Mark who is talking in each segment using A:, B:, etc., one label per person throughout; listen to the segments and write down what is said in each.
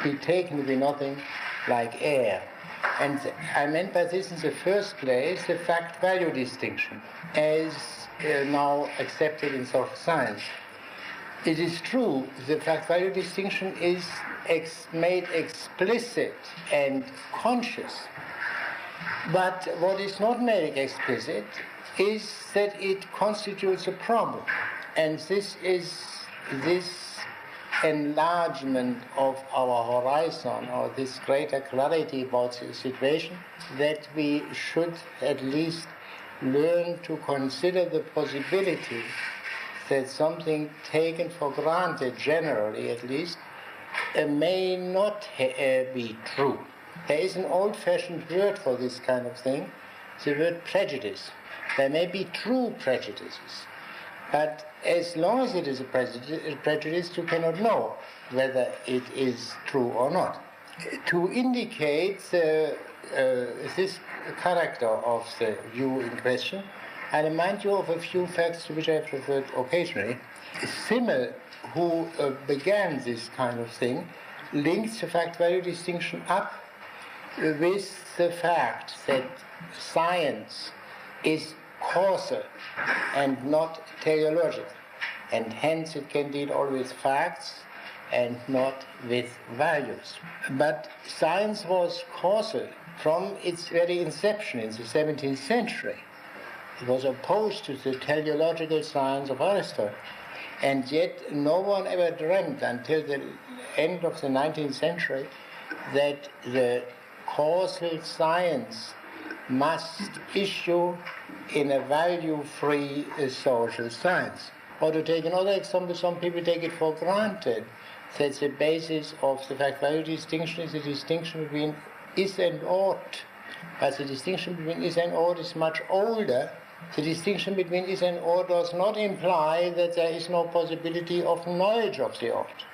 A: be taken to be nothing like air. And I meant by this in the first place the fact-value distinction as now accepted in social science. It is true, the fact-value distinction is made explicit and conscious. But what is not made explicit is that it constitutes a problem. And this is this enlargement of our horizon, or this greater clarity about the situation, that we should at least learn to consider the possibility that something taken for granted, generally at least, may not be true. There is an old-fashioned word for this kind of thing, the word prejudice. There may be true prejudices, but as long as it is a prejudice, you cannot know whether it is true or not. To indicate this character of the view in question, I remind you of a few facts to which I have referred occasionally. Simmel, who began this kind of thing, links the fact-value distinction up with the fact that science is causal and not teleological, and hence it can deal only with facts and not with values. But science was causal from its very inception in the 17th century. It was opposed to the teleological science of Aristotle, and yet no one ever dreamt until the end of the 19th century that the causal science must issue in a value-free social science. Or to take another example, some people take it for granted that the basis of the fact-value distinction is the distinction between is and ought. But the distinction between is and ought is much older. The distinction between is and ought does not imply that there is no possibility of knowledge of the ought.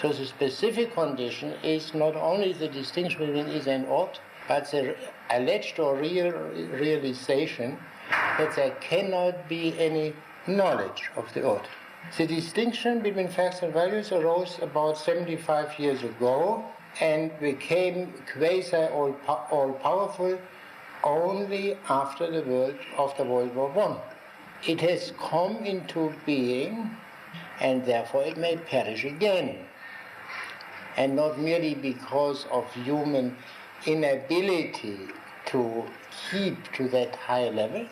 A: So the specific condition is not only the distinction between is and ought, but the alleged or real realization that there cannot be any knowledge of the ought. The distinction between facts and values arose about 75 years ago and became quasi-all-powerful only after World War I. It has come into being, and therefore it may perish again. And not merely because of human inability to keep to that high level,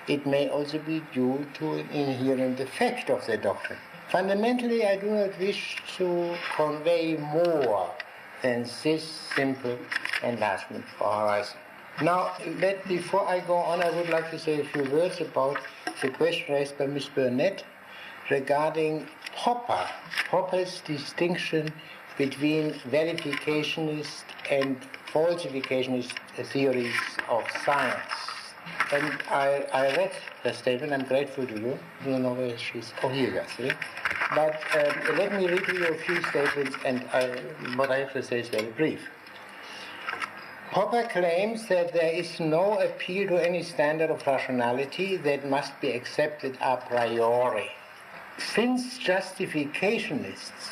A: it may also be due to an inherent effect of the doctrine. Fundamentally, I do not wish to convey more than this simple enlargement for horizon. Now, before I go on, I would like to say a few words about the question raised by Ms. Burnett regarding Popper's distinction between verificationist and falsificationist theories of science. And I read the statement. I'm grateful to you. I don't know where she's. Oh, here you are. But let me read to you a few statements, and what I have to say is very brief. Popper claims that there is no appeal to any standard of rationality that must be accepted a priori. Since justificationists,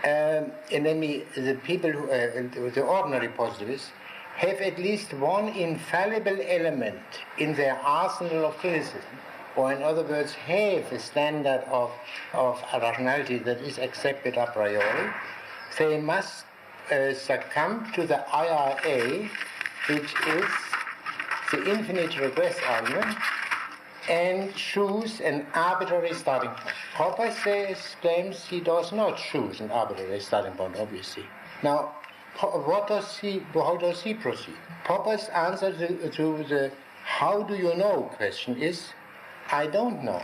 A: the people who, the ordinary positivists, have at least one infallible element in their arsenal of criticism, or in other words, have a standard of rationality that is accepted a priori, they must succumb to the IRA, which is the infinite regress argument, and choose an arbitrary starting point. Popper claims he does not choose an arbitrary starting point, obviously. Now, how does he proceed? Popper's answer to the how do you know question is, I don't know,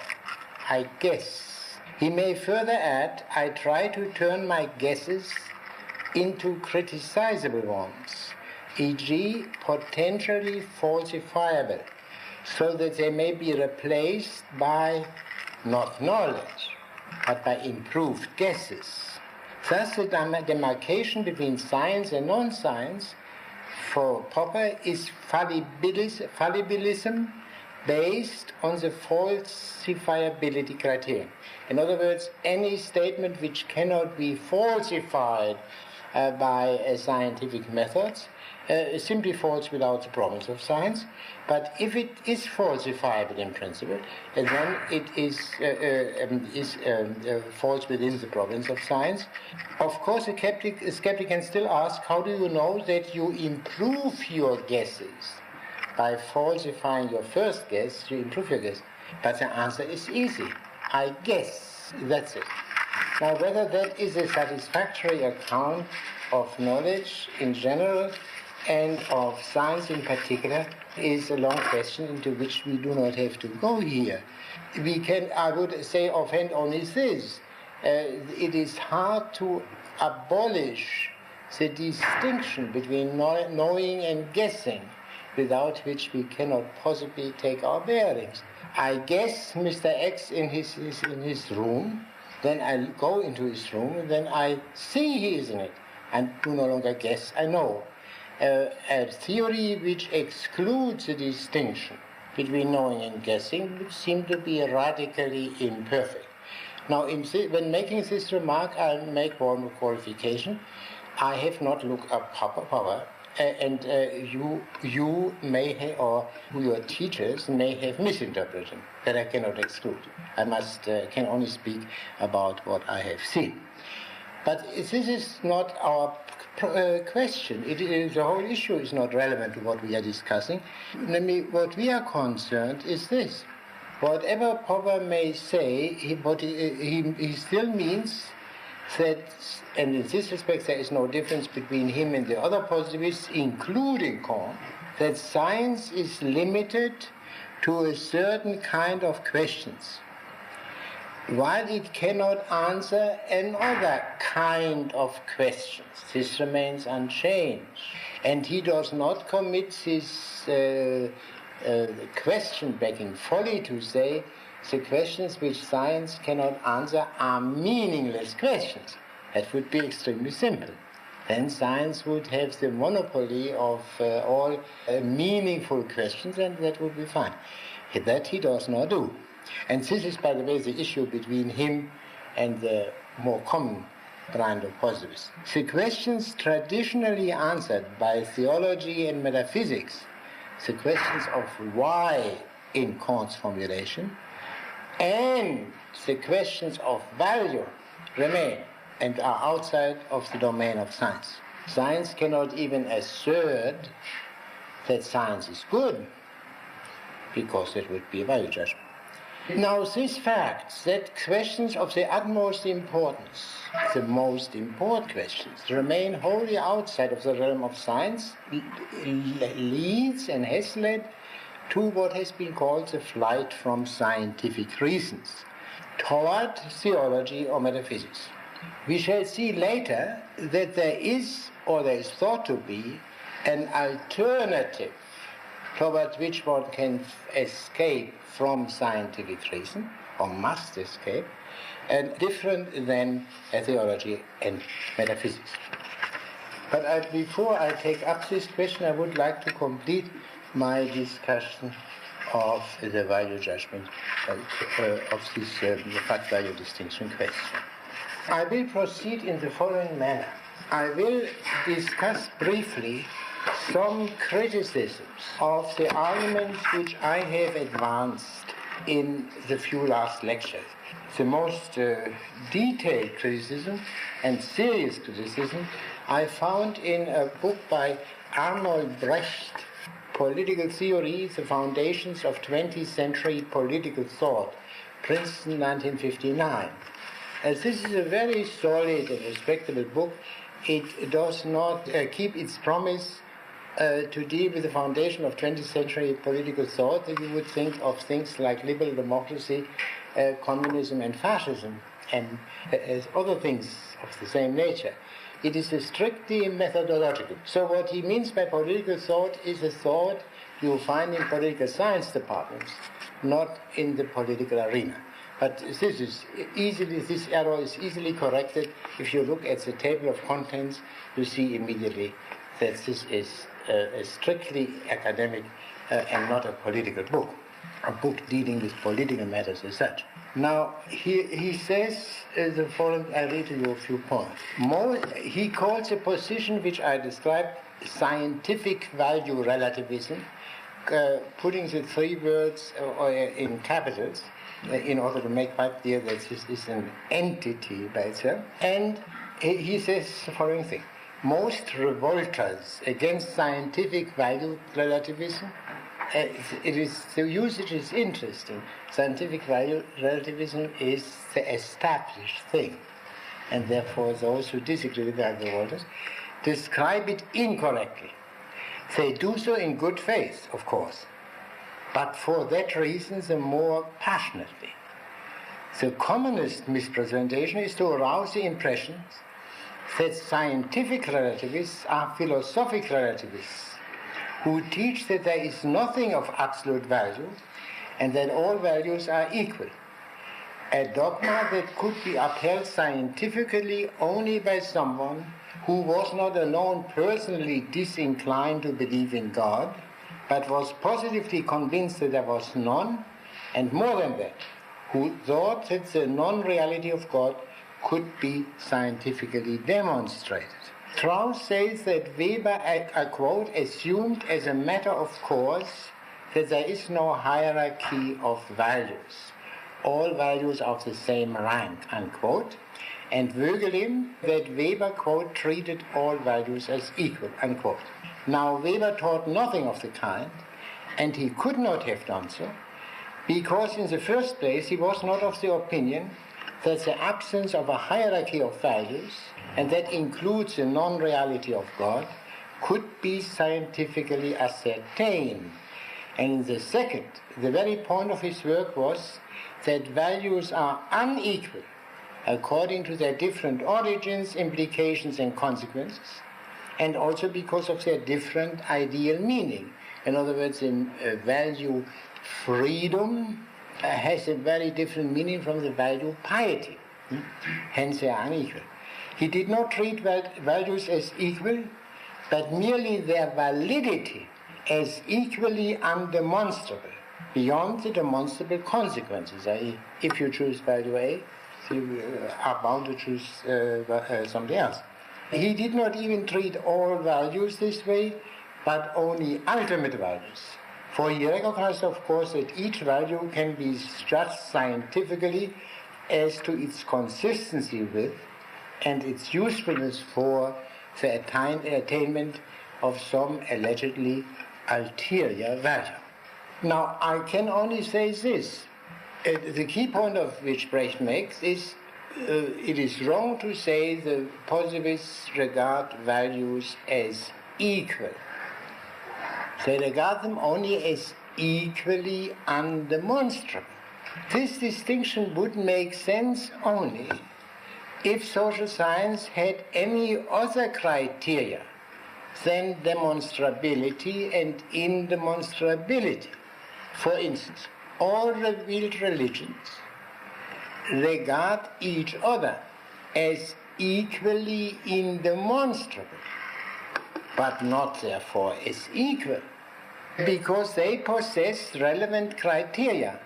A: I guess. He may further add, I try to turn my guesses into criticizable ones, e.g. potentially falsifiable, so that they may be replaced by not knowledge, but by improved guesses. Thus the demarcation between science and non-science for Popper is fallibilism based on the falsifiability criterion. In other words, any statement which cannot be falsified by scientific methods simply falls without the province of science. But if it is falsifiable in principle, then it falls within the province of science. Of course, a skeptic can still ask, how do you know that you improve your guesses? By falsifying your first guess, you improve your guess. But the answer is easy. I guess. That's it. Now, whether that is a satisfactory account of knowledge in general and of science in particular is a long question into which we do not have to go here. We can, I would say offhand only this. It is hard to abolish the distinction between knowing and guessing, without which we cannot possibly take our bearings. I guess Mr. X in his room, then I go into his room, and then I see he is in it. I do no longer guess, I know. A theory which excludes the distinction between knowing and guessing would seem to be radically imperfect. Now, when making this remark, I'll make one qualification. I have not looked up power, and you may have, or your teachers may have misinterpreted. That I cannot exclude. I can only speak about what I have seen. But this is not our question. The whole issue is not relevant to what we are discussing. Namely, what we are concerned is this. Whatever Popper may say, he still means that, and in this respect there is no difference between him and the other positivists, including Kant, that science is limited to a certain kind of questions, while it cannot answer another kind of questions. This remains unchanged. And he does not commit this question-begging folly to say the questions which science cannot answer are meaningless questions. That would be extremely simple. Then science would have the monopoly of all meaningful questions, and that would be fine. That he does not do. And this is, by the way, the issue between him and the more common brand of positivists. The questions traditionally answered by theology and metaphysics, the questions of why in Kant's formulation, and the questions of value remain and are outside of the domain of science. Science cannot even assert that science is good, because it would be a value judgment. Now, these facts, that questions of the utmost importance, the most important questions, remain wholly outside of the realm of science, leads and has led to what has been called the flight from scientific reasons toward theology or metaphysics. We shall see later that there is, or there is thought to be, an alternative towards which one can escape from scientific reason, or must escape, and different than theology and metaphysics. But before I take up this question, I would like to complete my discussion of the value judgment, of this fact-value distinction question. I will proceed in the following manner. I will discuss briefly some criticisms of the arguments which I have advanced in the few last lectures. The most detailed criticism and serious criticism I found in a book by Arnold Brecht, Political Theory, The Foundations of 20th Century Political Thought, Princeton, 1959. This is a very solid and respectable book. It does not keep its promise to deal with the foundation of 20th century political thought. That you would think of things like liberal democracy, communism and fascism, and as other things of the same nature. It is strictly methodological. So what he means by political thought is a thought you find in political science departments, not in the political arena. But this error is easily corrected. If you look at the table of contents, you see immediately that this is a strictly academic and not a political book, a book dealing with political matters as such. Now, he says the following, I read to you a few points. He calls a position which I described scientific value relativism, putting the three words in capitals in order to make quite clear that this is an entity by itself. And he says the following thing. Most revolters against scientific value relativism, the usage is interesting. Scientific value relativism is the established thing, and therefore those who disagree with the revolters describe it incorrectly. They do so in good faith, of course, but for that reason the more passionately. The commonest misrepresentation is to arouse the impressions that scientific relativists are philosophic relativists who teach that there is nothing of absolute value and that all values are equal. A dogma that could be upheld scientifically only by someone who was not alone personally disinclined to believe in God, but was positively convinced that there was none, and more than that, who thought that the non-reality of God could be scientifically demonstrated. Strauss says that Weber, I quote, assumed as a matter of course that there is no hierarchy of values. All values are of the same rank, unquote. And Voegelin, that Weber, quote, treated all values as equal, unquote. Now, Weber taught nothing of the kind, and he could not have done so, because in the first place he was not of the opinion that the absence of a hierarchy of values, and that includes the non-reality of God, could be scientifically ascertained. And in the second, the very point of his work was that values are unequal according to their different origins, implications and consequences, and also because of their different ideal meaning. In other words, in value freedom has a very different meaning from the value piety. Hence they are unequal. He did not treat values as equal, but merely their validity as equally undemonstrable, beyond the demonstrable consequences, i.e., if you choose value A, you are bound to choose something else. He did not even treat all values this way, but only ultimate values. For he recognized, of course, that each value can be judged scientifically as to its consistency with and its usefulness for the attainment of some allegedly ulterior value. Now, I can only say this. The key point of which Brecht makes is it is wrong to say the positivists regard values as equal. They regard them only as equally undemonstrable. This distinction would make sense only if social science had any other criteria than demonstrability and indemonstrability. For instance, all revealed religions regard each other as equally indemonstrable, but not therefore as equal, because they possess relevant criteria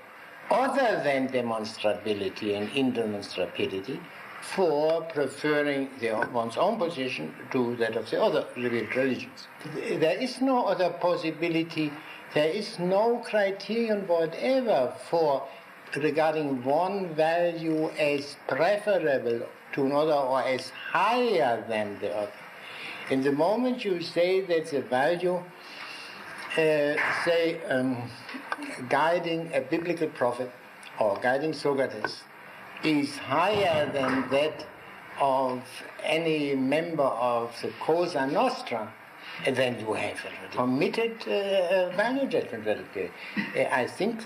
A: other than demonstrability and indemonstrability for preferring one's own position to that of the other revealed religions. There is no other possibility, there is no criterion whatever for regarding one value as preferable to another or as higher than the other. In the moment you say that the value, guiding a biblical prophet or guiding Socrates is higher than that of any member of the Cosa Nostra, then you have committed value judgment. I think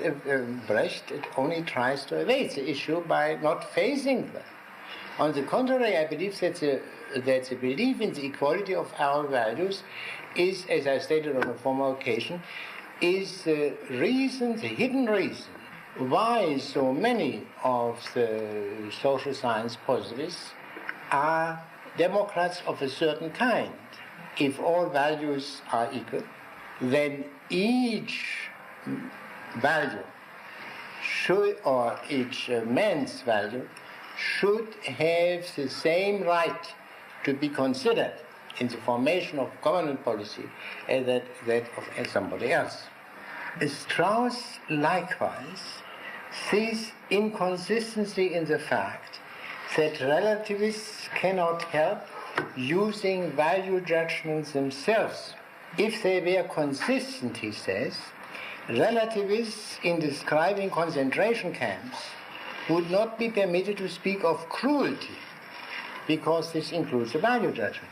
A: Brecht only tries to evade the issue by not facing them. On the contrary, I believe that the belief in the equality of our values is, as I stated on a former occasion, is the reason, the hidden reason, why so many of the social science positivists are Democrats of a certain kind. If all values are equal, then each value should, or each man's value, should have the same right to be considered in the formation of government policy as that of somebody else. Strauss likewise sees inconsistency in the fact that relativists cannot help using value judgments themselves. If they were consistent, he says, relativists in describing concentration camps would not be permitted to speak of cruelty, because this includes a value judgment.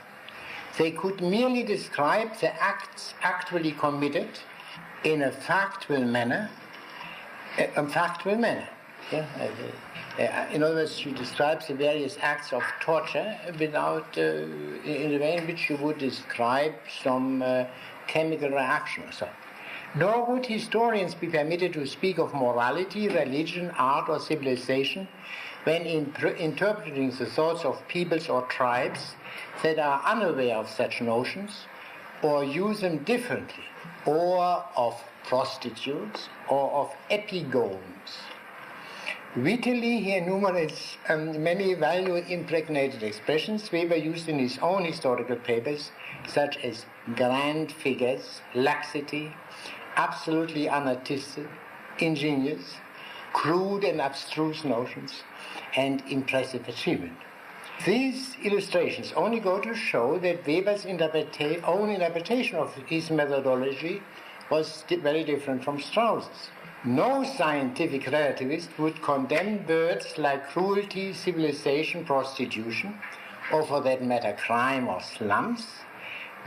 A: They could merely describe the acts actually committed in a factual manner. In other words, she describes the various acts of torture without, in the way in which you would describe some chemical reaction or so. Nor would historians be permitted to speak of morality, religion, art, or civilization when interpreting the thoughts of peoples or tribes that are unaware of such notions or use them differently, or of prostitutes or of epigones. Wittily, he enumerates many value-impregnated expressions Weber used in his own historical papers, such as grand figures, laxity, absolutely unartistic, ingenious, crude and abstruse notions, and impressive achievement. These illustrations only go to show that Weber's own interpretation of his methodology was very different from Strauss's. No scientific relativist would condemn words like cruelty, civilization, prostitution, or for that matter crime or slums,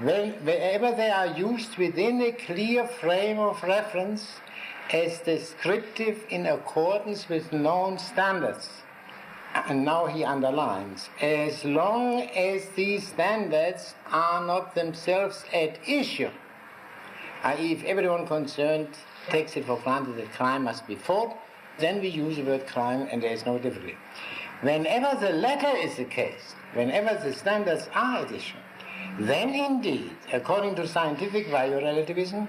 A: wherever they are used within a clear frame of reference as descriptive in accordance with known standards. And now he underlines, as long as these standards are not themselves at issue, i.e. if everyone concerned takes it for granted that crime must be fought, then we use the word crime and there is no difficulty. Whenever the latter is the case, whenever the standards are at issue, then indeed, according to scientific value relativism,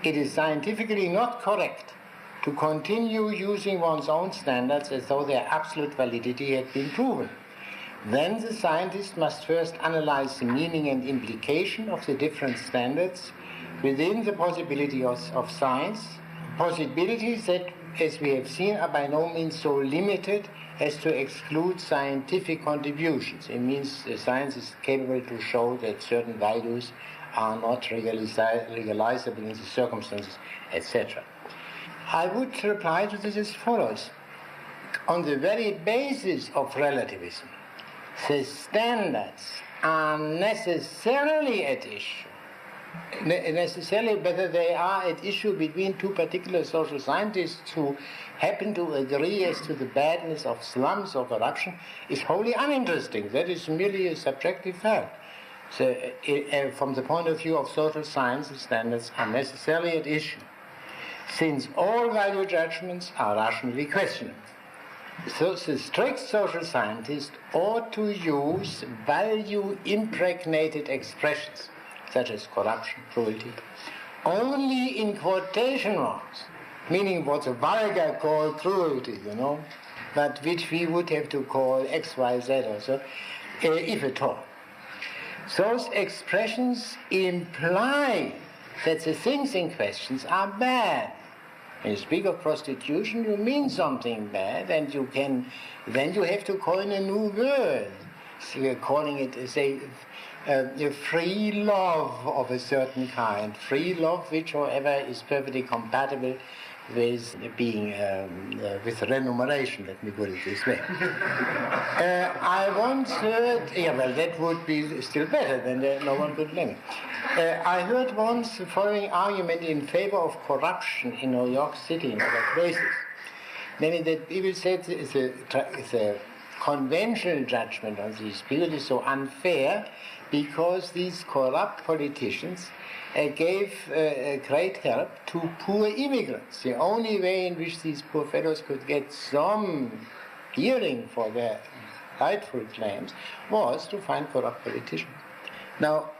A: it is scientifically not correct to continue using one's own standards as though their absolute validity had been proven. Then the scientist must first analyze the meaning and implication of the different standards within the possibility of science, possibilities that, as we have seen, are by no means so limited as to exclude scientific contributions. It means science is capable to show that certain values are not realizable in the circumstances, etc. I would reply to this as follows. On the very basis of relativism, the standards are necessarily at issue. Necessarily whether they are at issue between two particular social scientists who happen to agree as to the badness of slums or corruption is wholly uninteresting. That is merely a subjective fact. So, from the point of view of social science, the standards are necessarily at issue, since all value judgments are rationally questionable. So the strict social scientist ought to use value-impregnated expressions, such as corruption, cruelty, only in quotation marks, meaning what the vulgar call cruelty, but which we would have to call X, Y, Z or so, if at all. Those expressions imply that the things in question are bad. When you speak of prostitution, you mean something bad, and then you have to coin a new word. So you're calling it, say, free love of a certain kind. Free love, which, however, is perfectly compatible with being with remuneration. Let me put it this way. I once heard, that would be still better than no one could blame it. I heard once the following argument in favor of corruption in New York City and other places. Namely, that people said it's a conventional judgment on these people is so unfair because these corrupt politicians gave great help to poor immigrants. The only way in which these poor fellows could get some hearing for their rightful claims was to find corrupt politicians. Now,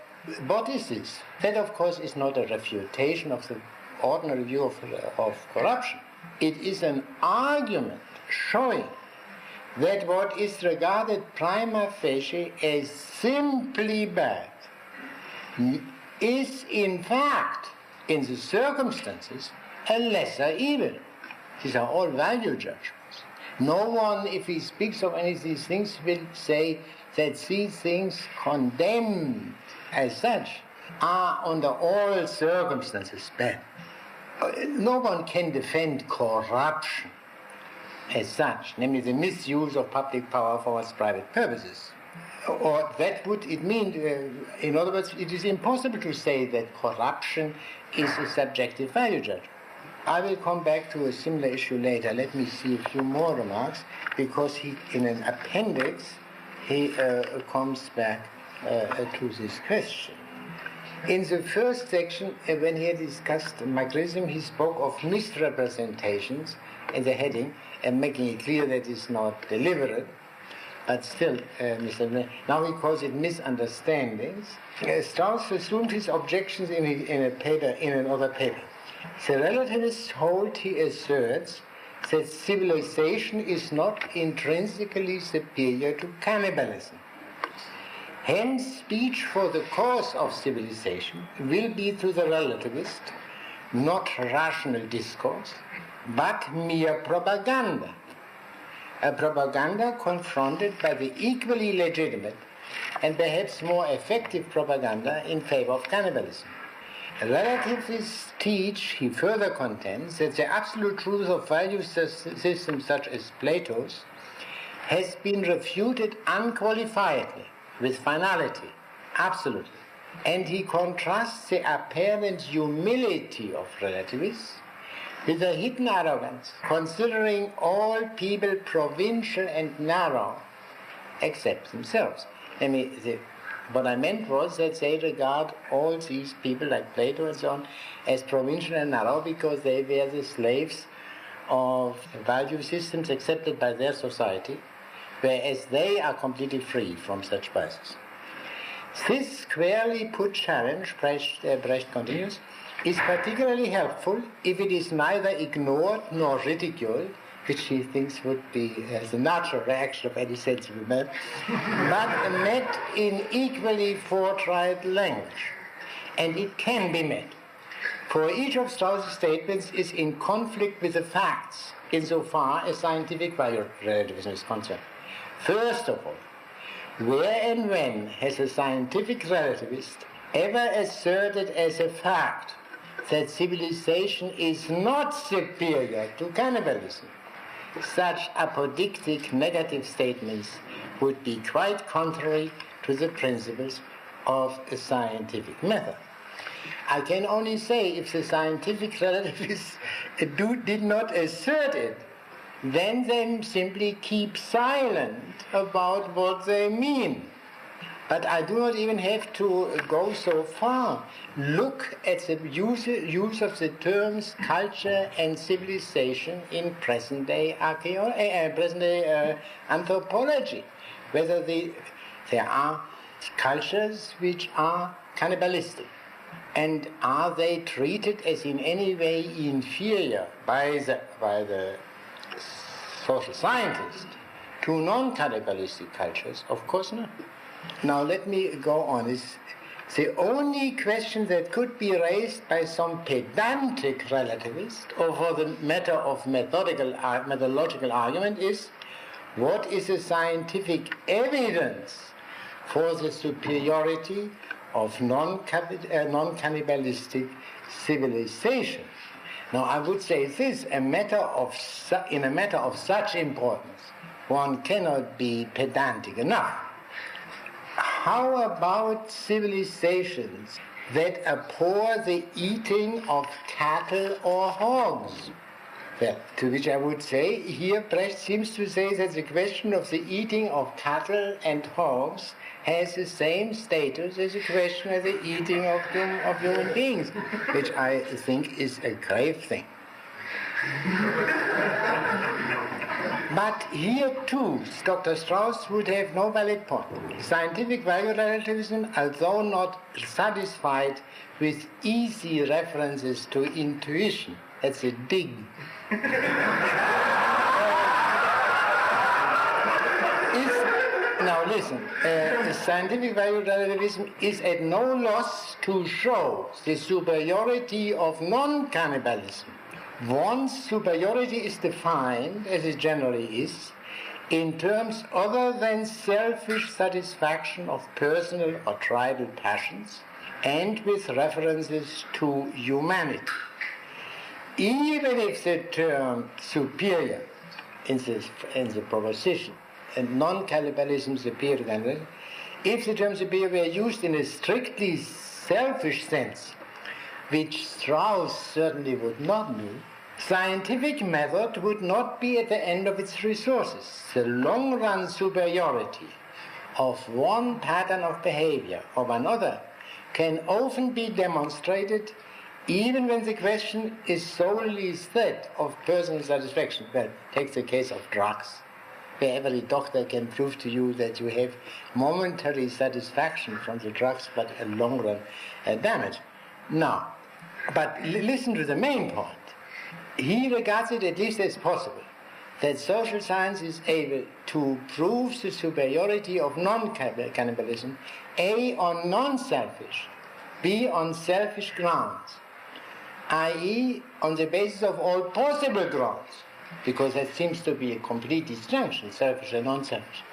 A: what is this? That, of course, is not a refutation of the ordinary view of corruption. It is an argument showing that what is regarded prima facie as simply bad is in fact, in the circumstances, a lesser evil. These are all value judgments. No one, if he speaks of any of these things, will say that these things condemned as such are under all circumstances bad. No one can defend corruption as such, namely the misuse of public power for its private purposes. Or that would it mean, in other words, it is impossible to say that corruption is a subjective value judgment. I will come back to a similar issue later. Let me see a few more remarks, because he, in an appendix, he comes back to this question. In the first section, when he had discussed micrism, he spoke of misrepresentations in the heading, and making it clear that it is not deliberate, but still, now he calls it misunderstandings. Strauss assumed his objections in another paper. The relativist hold, he asserts, that civilization is not intrinsically superior to cannibalism. Hence, speech for the cause of civilization will be to the relativist not rational discourse, but mere propaganda. A propaganda confronted by the equally legitimate and perhaps more effective propaganda in favor of cannibalism. Relativists teach, he further contends, that the absolute truth of value systems such as Plato's has been refuted unqualifiedly, with finality, absolutely. And he contrasts the apparent humility of relativists with a hidden arrogance, considering all people provincial and narrow, except themselves. What I meant was that they regard all these people, like Plato and so on, as provincial and narrow because they were the slaves of value systems accepted by their society, whereas they are completely free from such biases. This squarely put challenge, Brecht continues, is particularly helpful if it is neither ignored nor ridiculed, which he thinks would be the natural reaction of any sensible man, but met in equally forthright language. And it can be met, for each of Strauss's statements is in conflict with the facts insofar as scientific value relativism is concerned. First of all, where and when has a scientific relativist ever asserted as a fact that civilization is not superior to cannibalism? Such apodictic negative statements would be quite contrary to the principles of a scientific method. I can only say if the scientific relativists did not assert it, then they simply keep silent about what they mean. But I do not even have to go so far. Look at the use of the terms culture and civilization in present-day anthropology. Whether there are cultures which are cannibalistic, and are they treated as in any way inferior by the social scientist to non-cannibalistic cultures? Of course not. Now let me go on. The only question that could be raised by some pedantic relativist, or for the matter of methodological argument, is what is the scientific evidence for the superiority of non-cannibalistic civilization? Now I would say this, in a matter of such importance, one cannot be pedantic enough. How about civilizations that abhor the eating of cattle or hogs? Well, to which I would say, here Brecht seems to say that the question of the eating of cattle and hogs has the same status as the question of the eating of human beings, which I think is a grave thing. But here too, Dr. Strauss would have no valid point. Scientific value relativism, although not satisfied with easy references to intuition, That's a dig. Now listen, scientific value relativism is at no loss to show the superiority of non-cannibalism. Once superiority is defined, as it generally is, in terms other than selfish satisfaction of personal or tribal passions, and with references to humanity. Even if the term superior in the proposition and non-cannibalism superior cannibalism, if the term superior were used in a strictly selfish sense, which Strauss certainly would not do, scientific method would not be at the end of its resources. The long-run superiority of one pattern of behavior over another can often be demonstrated even when the question is solely that of personal satisfaction. Well, take the case of drugs, where every doctor can prove to you that you have momentary satisfaction from the drugs, but a long-run damage. Now, but listen to the main point. He regards it at least as possible that social science is able to prove the superiority of non-cannibalism, A, on non-selfish, B, on selfish grounds, i.e., on the basis of all possible grounds, because that seems to be a complete disjunction, selfish and non-selfish.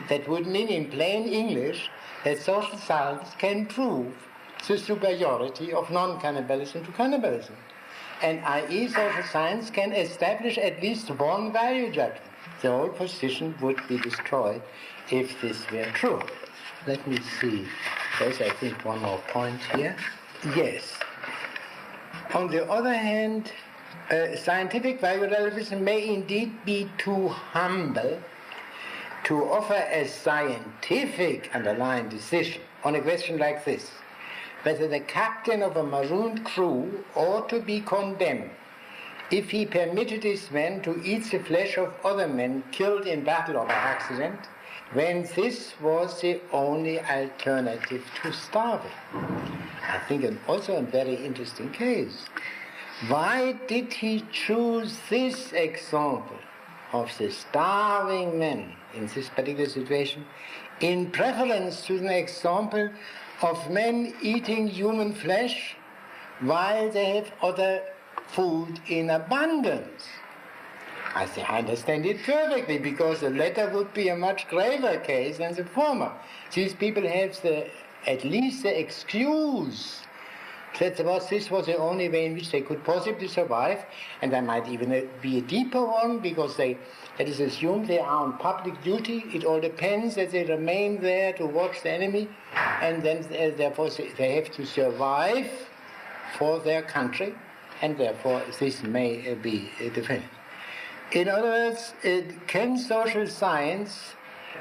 A: That would mean in plain English that social science can prove the superiority of non-cannibalism to cannibalism. And i.e., social science can establish at least one value judgment. The whole position would be destroyed if this were true. Let me see. There's, I think, one more point here. Yes. On the other hand, scientific value relativism may indeed be too humble to offer a scientific underlying decision on a question like this: whether the captain of a marooned crew ought to be condemned if he permitted his men to eat the flesh of other men killed in battle or by accident, when this was the only alternative to starving. I think also a very interesting case. Why did he choose this example of the starving men in this particular situation in preference to the example of men eating human flesh while they have other food in abundance? I understand it perfectly, because the latter would be a much graver case than the former. These people have at least the excuse that this was the only way in which they could possibly survive, and there might even be a deeper one, because it is assumed they are on public duty. It all depends that they remain there to watch the enemy, and then therefore they have to survive for their country, and therefore this may be defended. In other words, can social science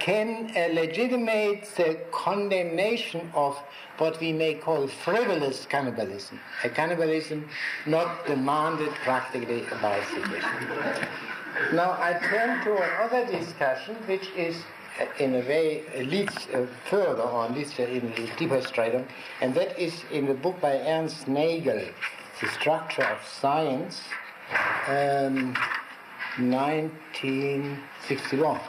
A: legitimate the condemnation of what we may call frivolous cannibalism, a cannibalism not demanded practically by situation? Now I turn to another discussion, which is in a way leads further, or leads in a deeper stratum, and that is in the book by Ernst Nagel, The Structure of Science, 1961,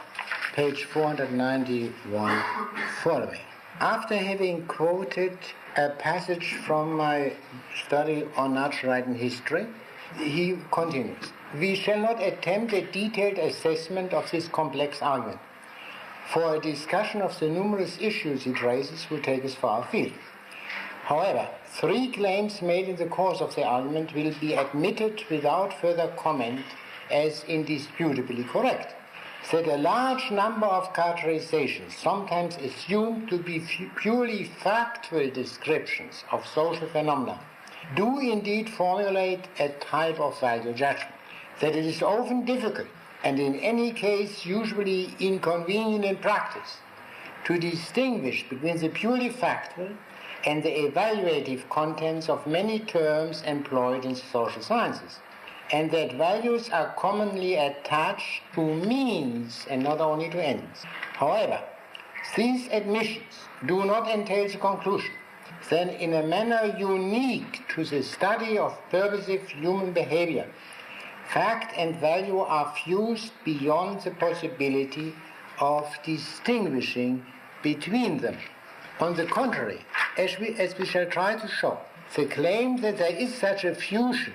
A: page 491 following. After having quoted a passage from my study on natural right and history, he continues: "We shall not attempt a detailed assessment of this complex argument, for a discussion of the numerous issues it raises will take us far afield. However, 3 claims made in the course of the argument will be admitted without further comment as indisputably correct. That a large number of characterizations, sometimes assumed to be purely factual descriptions of social phenomena, do indeed formulate a type of value judgment. That it is often difficult, and in any case usually inconvenient in practice, to distinguish between the purely factual and the evaluative contents of many terms employed in social sciences, and that values are commonly attached to means and not only to ends. However, these admissions do not entail the conclusion then in a manner unique to the study of purposive human behavior, fact and value are fused beyond the possibility of distinguishing between them. On the contrary, as we shall try to show, the claim that there is such a fusion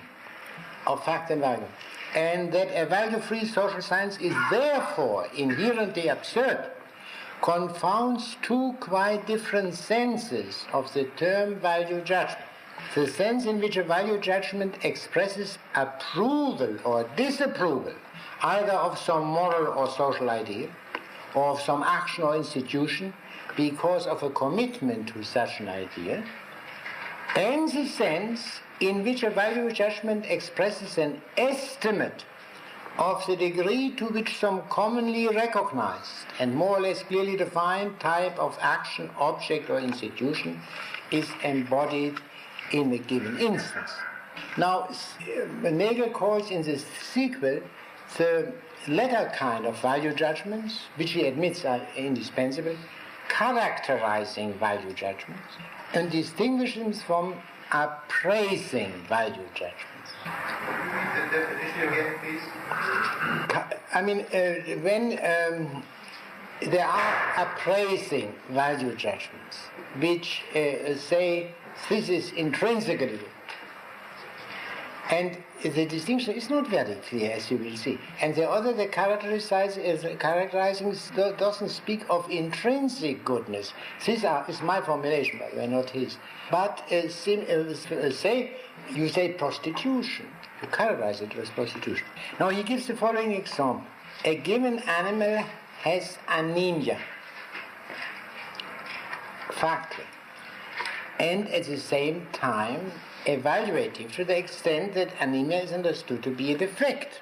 A: of fact and value, and that a value-free social science is therefore inherently absurd, confounds two quite different senses of the term value judgment. The sense in which a value judgment expresses approval or disapproval either of some moral or social idea, or of some action or institution because of a commitment to such an idea, and the sense in which a value judgment expresses an estimate of the degree to which some commonly recognized and more or less clearly defined type of action, object or institution is embodied in a given instance. Now, Nagel calls in the sequel the latter kind of value judgments, which he admits are indispensable, characterizing value judgments, and distinguishes from appraising value judgments.
B: The definition again, please.
A: I mean, when there are appraising value judgments, which say this is intrinsically good, and the distinction is not very clear, as you will see. And the other, the characterizing doesn't speak of intrinsic goodness. This is my formulation, by the way, not his. But say prostitution. You characterize it as prostitution. Now he gives the following example. A given animal has anemia, factually, and at the same time evaluative to the extent that anemia is understood to be a defect.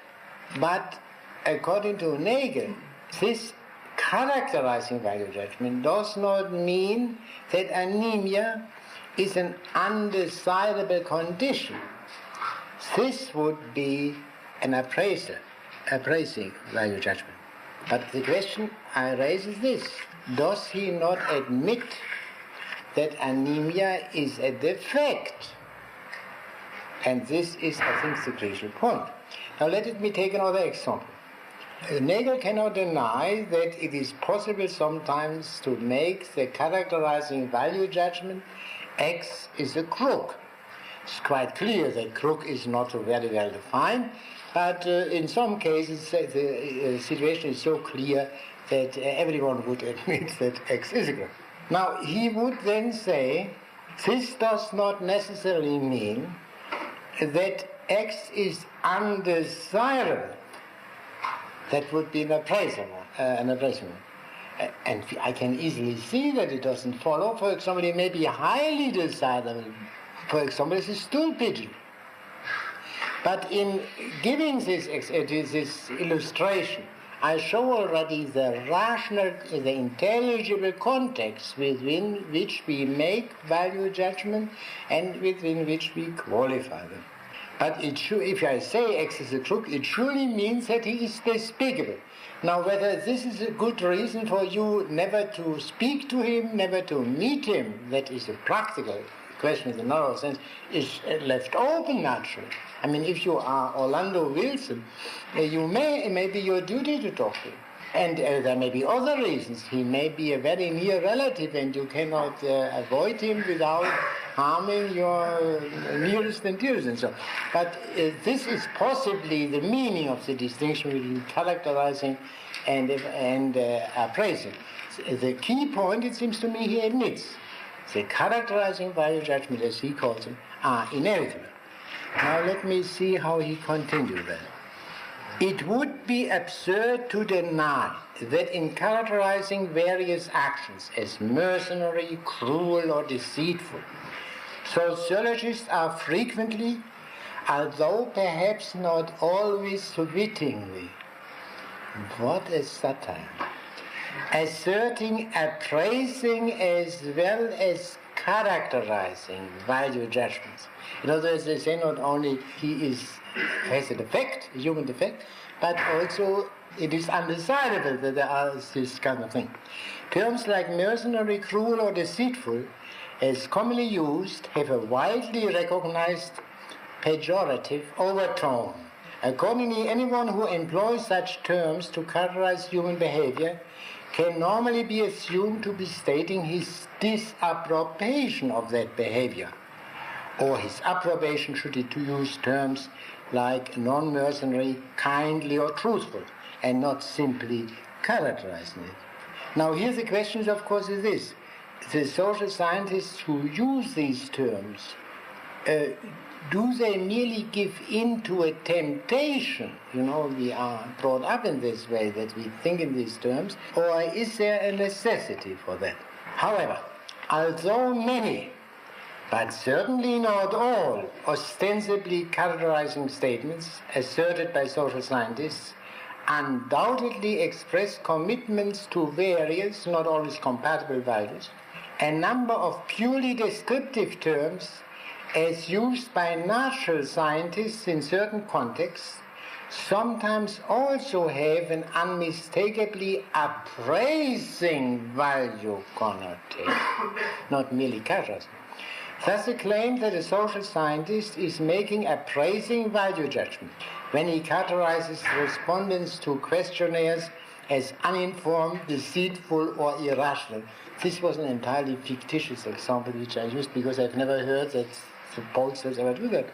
A: But according to Nagel, this characterizing value judgment does not mean that anemia is an undesirable condition. This would be an appraising value judgment. But the question I raise is this: does he not admit that anemia is a defect? And this is, I think, the crucial point. Now let me take another example. Nagel cannot deny that it is possible sometimes to make the characterizing value judgment X is a crook. It's quite clear that crook is not so very well defined, but in some cases the situation is so clear that everyone would admit that X is a crook. Now he would then say, this does not necessarily mean that X is undesirable. That would be an appraisal. And I can easily see that it doesn't follow. For example, it may be highly desirable. For example, it's a stool pigeon. But in giving this illustration, I show already the rational, the intelligible context within which we make value judgment and within which we qualify them. But if I say X is a crook, it surely means that he is despicable. Now, whether this is a good reason for you never to speak to him, never to meet him, that is a practical question in the narrow sense, is left open naturally. I mean, if you are Orlando Wilson, it may be your duty to talk to him. And there may be other reasons. He may be a very near relative and you cannot avoid him without harming your nearest and dearest and so on. But this is possibly the meaning of the distinction between characterizing and appraising. The key point, it seems to me, he admits, the characterizing value judgment, as he calls them, are inevitable. Now let me see how he continues then. It would be absurd to deny that in characterizing various actions as mercenary, cruel, or deceitful, sociologists are frequently, although perhaps not always wittingly, what a satire, asserting appraising as well as characterizing value judgments. In other words, they say not only he has a defect, a human defect, but also it is undesirable that there are this kind of thing. Terms like mercenary, cruel, or deceitful as commonly used, have a widely recognized pejorative overtone. Accordingly, anyone who employs such terms to characterize human behavior can normally be assumed to be stating his disapprobation of that behavior, or his approbation should he to use terms like non-mercenary, kindly, or truthful, and not simply characterizing it. Now here the question is, of course, is this. The social scientists who use these terms, do they merely give in to a temptation? We are brought up in this way that we think in these terms, or is there a necessity for that? However, although many, but certainly not all, ostensibly characterizing statements asserted by social scientists undoubtedly express commitments to various, not always compatible values, a number of purely descriptive terms as used by natural scientists in certain contexts sometimes also have an unmistakably appraising value connotation, not merely characterizing. Thus, the claim that a social scientist is making appraising value judgment when he characterizes respondents to questionnaires as uninformed, deceitful, or irrational. This was an entirely fictitious example which I used because I've never heard that the pollsters ever do that.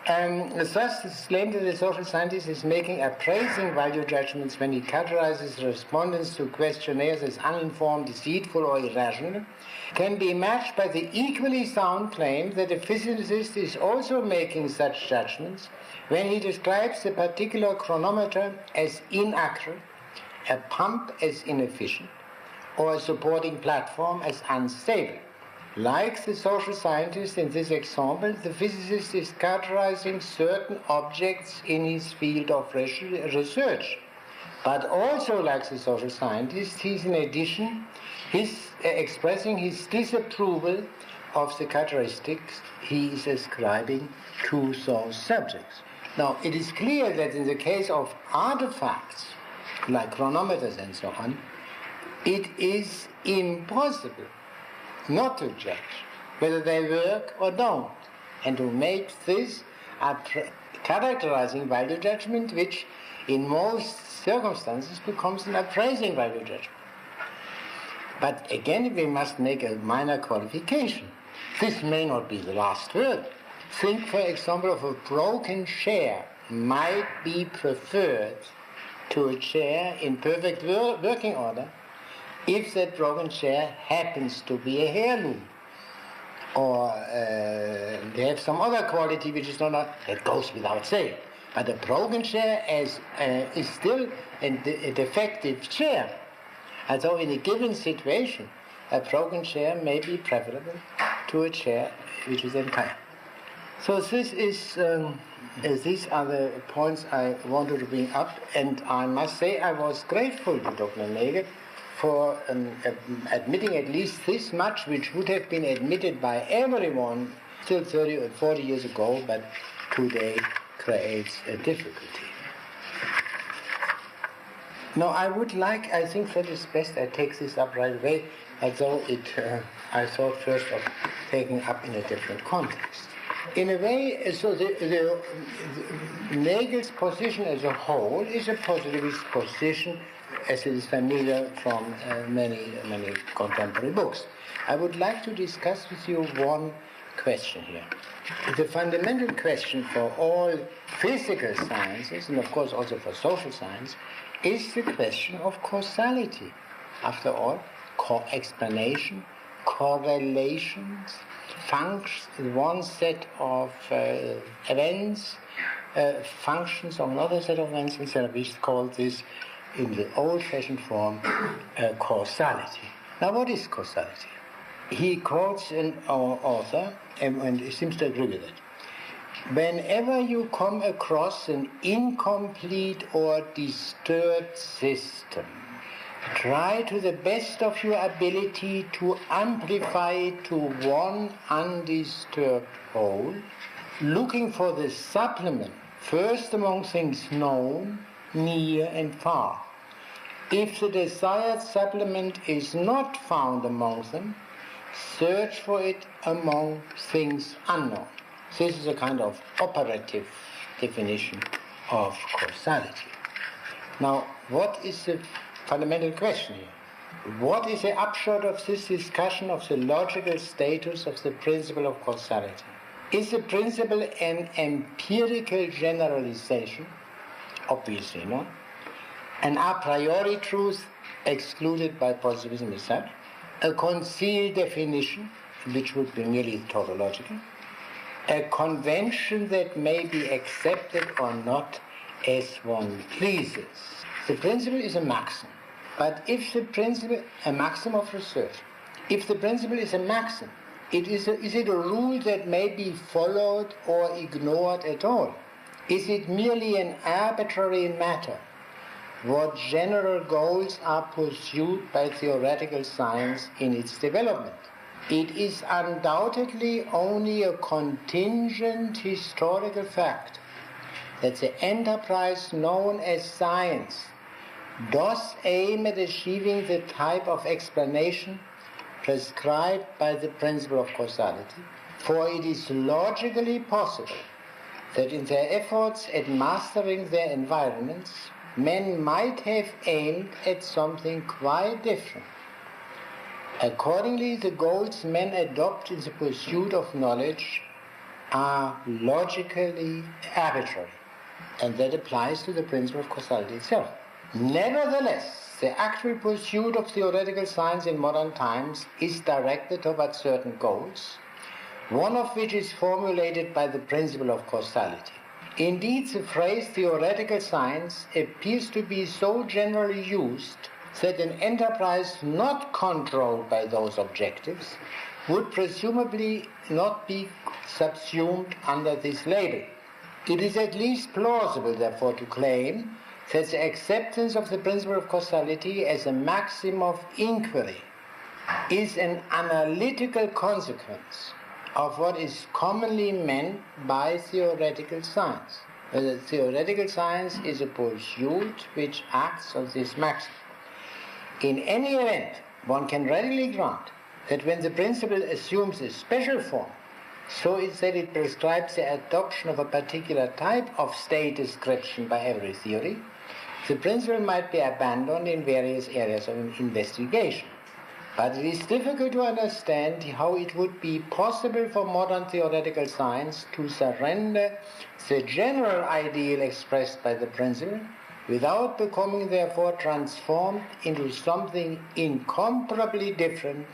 A: Thus, this claim that the social scientist is making appraising value judgments when he characterizes respondents to questionnaires as uninformed, deceitful, or irrational can be matched by the equally sound claim that a physicist is also making such judgments when he describes a particular chronometer as inaccurate, a pump as inefficient, or a supporting platform as unstable. Like the social scientist in this example, the physicist is characterizing certain objects in his field of research. But also, like the social scientist, he's in addition expressing his disapproval of the characteristics he is ascribing to those subjects. Now, it is clear that in the case of artifacts, like chronometers and so on, it is impossible not to judge whether they work or don't, and to make this a characterizing value judgment, which in most circumstances becomes an appraising value judgment. But again, we must make a minor qualification. This may not be the last word. Think, for example, of a broken chair might be preferred to a chair in perfect working order if that broken chair happens to be a heirloom, or they have some other quality which is not, that goes without saying. But a broken chair is still a defective chair. And so in a given situation, a broken chair may be preferable to a chair which is entire. So this is, these are the points I wanted to bring up, and I must say I was grateful to Dr. Nagel for admitting at least this much, which would have been admitted by everyone still 30 or 40 years ago, but today creates a difficulty. Now, I think that is best I take this up right away, although I thought first of taking up in a different context. In a way, so the Nagel's position as a whole is a positivist position, as it is familiar from many contemporary books. I would like to discuss with you one question here. The fundamental question for all physical sciences, and of course also for social science, is the question of causality. After all, explanation, correlations, one set of events, functions of another set of events, etc. We call this, in the old-fashioned form, causality. Now, what is causality? He quotes an author, and he seems to agree with it. Whenever you come across an incomplete or disturbed system, try to the best of your ability to amplify it to one undisturbed whole, looking for the supplement, first among things known, near and far. If the desired supplement is not found among them, search for it among things unknown. This is a kind of operative definition of causality. Now, what is the fundamental question here? What is the upshot of this discussion of the logical status of the principle of causality? Is the principle an empirical generalization? Obviously not. An a priori truth excluded by positivism as such? A concealed definition, which would be merely tautological? A convention that may be accepted or not as one pleases? The principle is a maxim. But if the principle, a maxim of research, if the principle is a maxim, is it a rule that may be followed or ignored at all? Is it merely an arbitrary matter? What general goals are pursued by theoretical science in its development? It is undoubtedly only a contingent historical fact that the enterprise known as science does aim at achieving the type of explanation prescribed by the principle of causality, for it is logically possible that in their efforts at mastering their environments, men might have aimed at something quite different. Accordingly, the goals men adopt in the pursuit of knowledge are logically arbitrary, and that applies to the principle of causality itself. Nevertheless, the actual pursuit of theoretical science in modern times is directed towards certain goals, one of which is formulated by the principle of causality. Indeed, the phrase theoretical science appears to be so generally used that an enterprise not controlled by those objectives would presumably not be subsumed under this label. It is at least plausible, therefore, to claim that the acceptance of the principle of causality as a maxim of inquiry is an analytical consequence of what is commonly meant by theoretical science. Whether theoretical science is a pursuit which acts on this maxim. In any event, one can readily grant that when the principle assumes a special form, so is that it prescribes the adoption of a particular type of state description by every theory, the principle might be abandoned in various areas of investigation. But it is difficult to understand how it would be possible for modern theoretical science to surrender the general ideal expressed by the principle without becoming therefore transformed into something incomparably different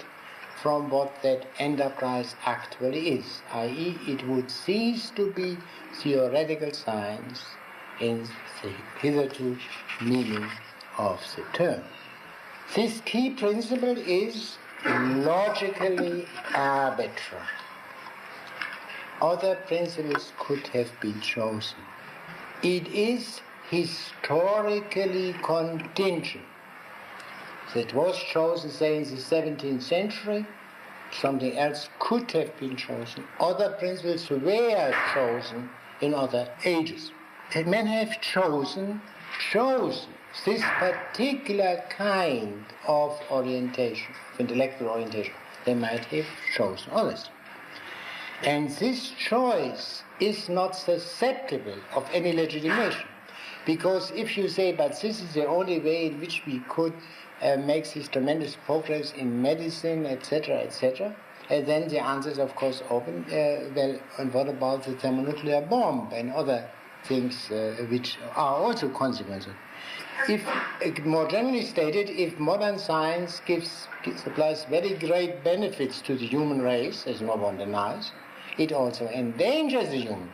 A: from what that enterprise actually is, i.e. it would cease to be theoretical science in the hitherto meaning of the term. This key principle is logically arbitrary. Other principles could have been chosen. It is historically contingent. That was chosen, say, in the 17th century. Something else could have been chosen. Other principles were chosen in other ages. And men have chosen this particular kind of orientation, intellectual orientation. They might have chosen others. And this choice is not susceptible of any legitimation. Because if you say, but this is the only way in which we could make this tremendous progress in medicine, etc., and then the answer is, of course, open. Well, and what about the thermonuclear bomb and other things which are also consequences? If, more generally stated, if modern science supplies very great benefits to the human race, as no one denies, it also endangers the human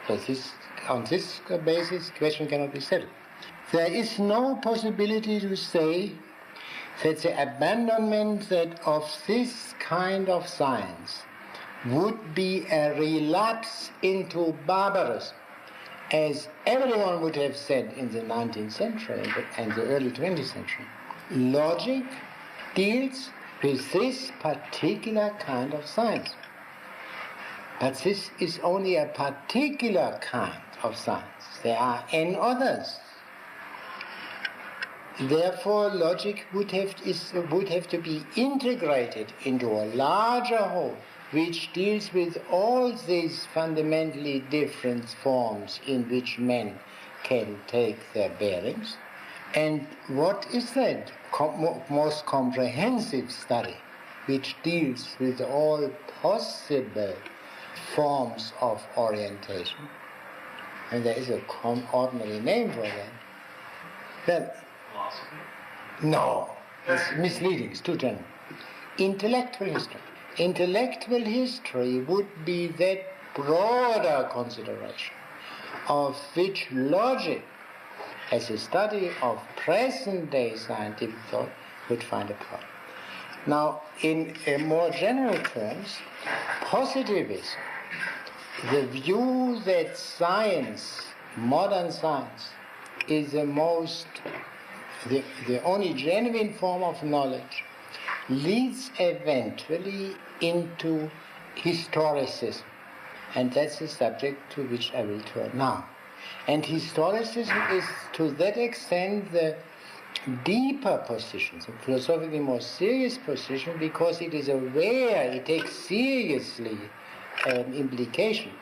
A: race. So on this basis, the question cannot be settled. There is no possibility to say that the abandonment of this kind of science would be a relapse into barbarism, as everyone would have said in the 19th century and the early 20th century. Logic deals with this particular kind of science. But this is only a particular kind of science. There are n others. therefore logic would have to be integrated into a larger whole, which deals with all these fundamentally different forms in which men can take their bearings. And what is that most comprehensive study which deals with all possible forms of orientation? And there is a ordinary name for that. Well,
B: Philosophy?
A: no, it's misleading, it's too general. Intellectual history. Intellectual history would be that broader consideration of which logic, as a study of present-day scientific thought, would find a part. Now, in more general terms, positivism, the view that science, modern science, is the only genuine form of knowledge, leads eventually into historicism. And that's the subject to which I will turn now. And historicism is to that extent the deeper position, the philosophically more serious position, because it is aware, it takes seriously an implication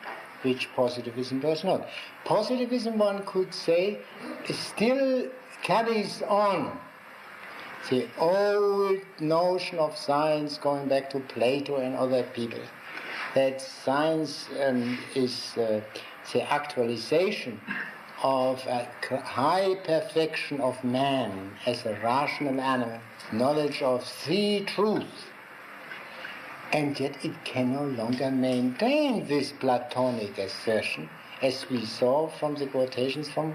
A: which positivism does not. Positivism, one could say, still carries on the old notion of science going back to Plato and other people, that science is the actualization of a high perfection of man as a rational animal, knowledge of three truths. And yet it can no longer maintain this Platonic assertion, as we saw from the quotations from